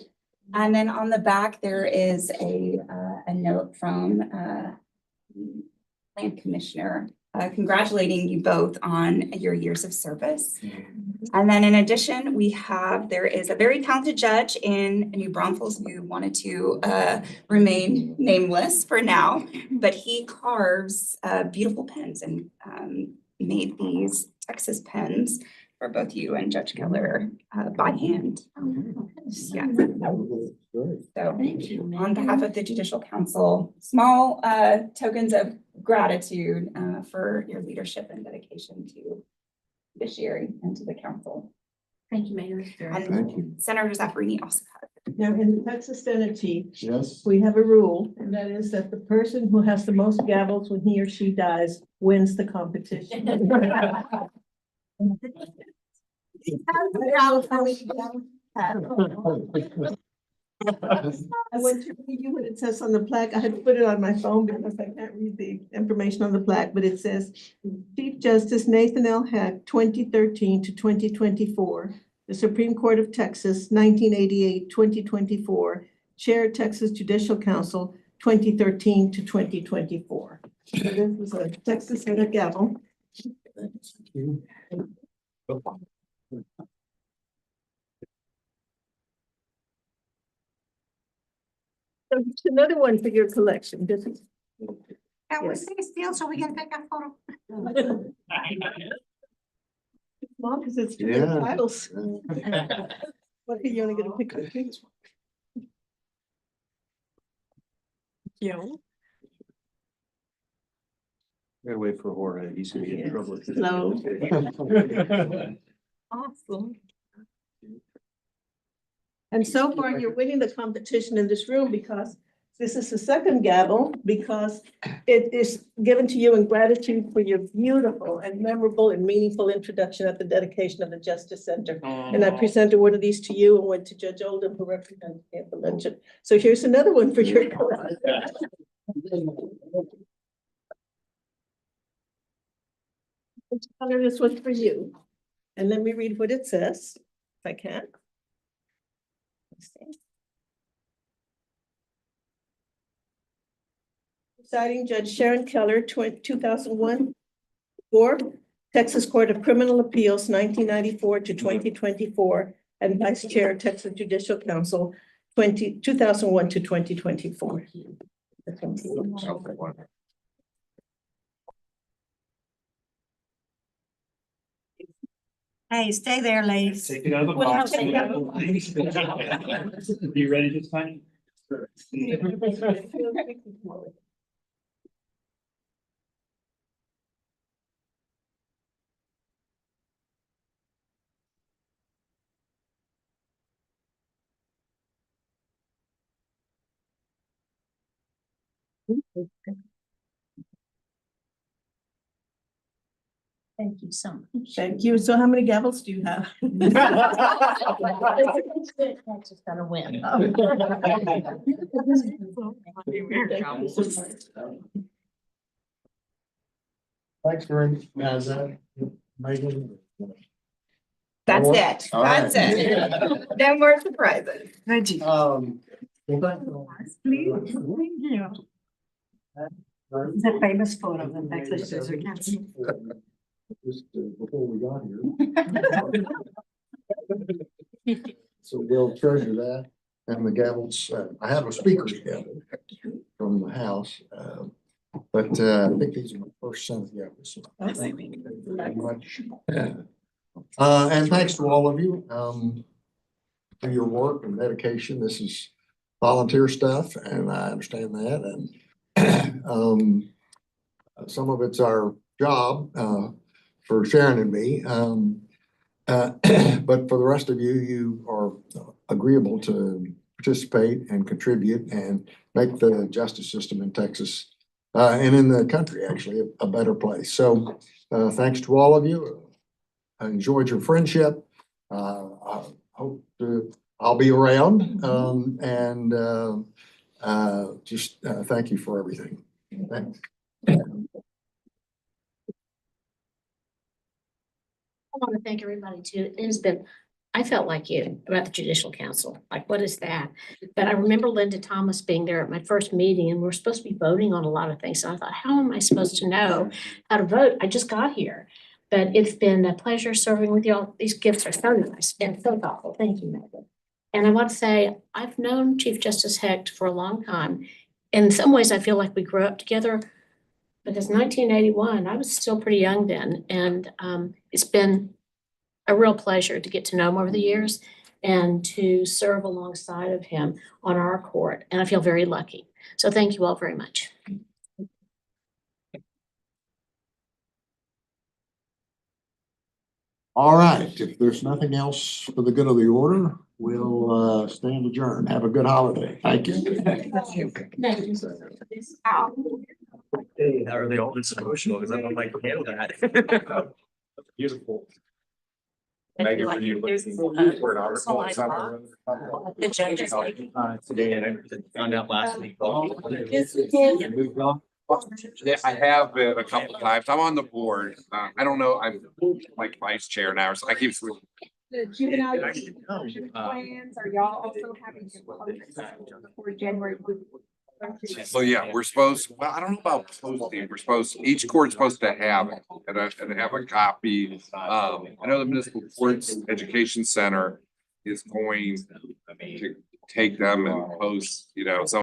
And then on the back, there is a note from Land Commissioner congratulating you both on your years of service. And then in addition, there is a very talented judge in New Braunfels who wanted to remain nameless for now, but he carves beautiful pens and made these Texas pens for both you and Judge Keller by hand. Yeah. So Thank you, on behalf of the Judicial Council, small tokens of gratitude for your leadership and dedication to judiciary and to the council. Thank you, Mayor. Thank you. Senator Zaffarini also had it. Now, in the Texas Senate Chief, Yes. we have a rule, and that is that the person who has the most gavels when he or she dies wins the competition. I went to read you what it says on the plaque. I had to put it on my phone because I can't read the information on the plaque, but it says Chief Justice Nathan L. Heck, 2013 to 2024, the Supreme Court of Texas, 1988-2024, Chair, Texas Judicial Council, 2013 to 2024. So this was a Texas Senate gavel. So it's another one for your collection. This is. That was still, so we can take a photo. Long because it's two Yeah. titles. What, you only get a picture? Yeah. Gotta wait for Jorge. He's gonna get in trouble. Slow. Awesome. And so far, you're winning the competition in this room because this is the second gavel, because it is given to you in gratitude for your beautiful and memorable and meaningful introduction at the dedication of the Justice Center. And I presented one of these to you and went to Judge Oldham, who represented me at the luncheon. So here's another one for your collection. Which color this was for you? And let me read what it says, if I can. Let's see. Presiding Judge Sharon Keller, 2001, 4, Texas Court of Criminal Appeals, 1994 to 2024, and Vice Chair, Texas Judicial Council, 2001 to 2024. Hey, stay there, ladies. Take it out of the Well, box. take it out of You ready this time? Thank you so much. Thank you. So how many gavels do you have? That's just gonna win. Thanks very much. Megan. That's it. All right. That's it. No more surprises. Reggie. Please, thank you. It's a famous photo of the Texas Scissor Council. Just before we got here. So we'll treasure that. and the gavels. I have a speaker's gavel from the House. But I think these are my first Senate gavels. So thank you very much. And thanks to all of you for your work and dedication. This is volunteer stuff, and I understand that. And some of it's our job for Sharon and me. But for the rest of you, you are agreeable to participate and contribute and make the justice system in Texas and in the country actually a better place. So thanks to all of you. I enjoyed your friendship. I hope I'll be around and just thank you for everything. Thanks. I want to thank everybody too. It has been, I felt like you about the Judicial Council. Like, what is that? But I remember Linda Thomas being there at my first meeting and we're supposed to be voting on a lot of things. So I thought, how am I supposed to know how to vote? I just got here. But it's been a pleasure serving with y'all. These gifts are so nice and so thoughtful. Thank you, Megan. And I want to say, I've known Chief Justice Hecht for a long time. In some ways, I feel like we grew up together because 1981, I was still pretty young then. And it's been a real pleasure to get to know him over the years and to serve alongside of him on our court. And I feel very lucky. So thank you all very much. All right, if there's nothing else for the good of the order, we'll stand adjourned. Have a good holiday. Thank you. Hey, how are they all this emotional? Because I don't like to handle that. Beautiful. Today, and I found out last week. I have been a couple of times. I'm on the board. I don't know. I'm like vice chair now, so I keep. The juvenile plans, are y'all also having for January? So yeah, we're supposed, well, I don't know about posting. We're supposed, each court's supposed to have it and have a copy. I know the Municipal Courts Education Center is going to take them and post, some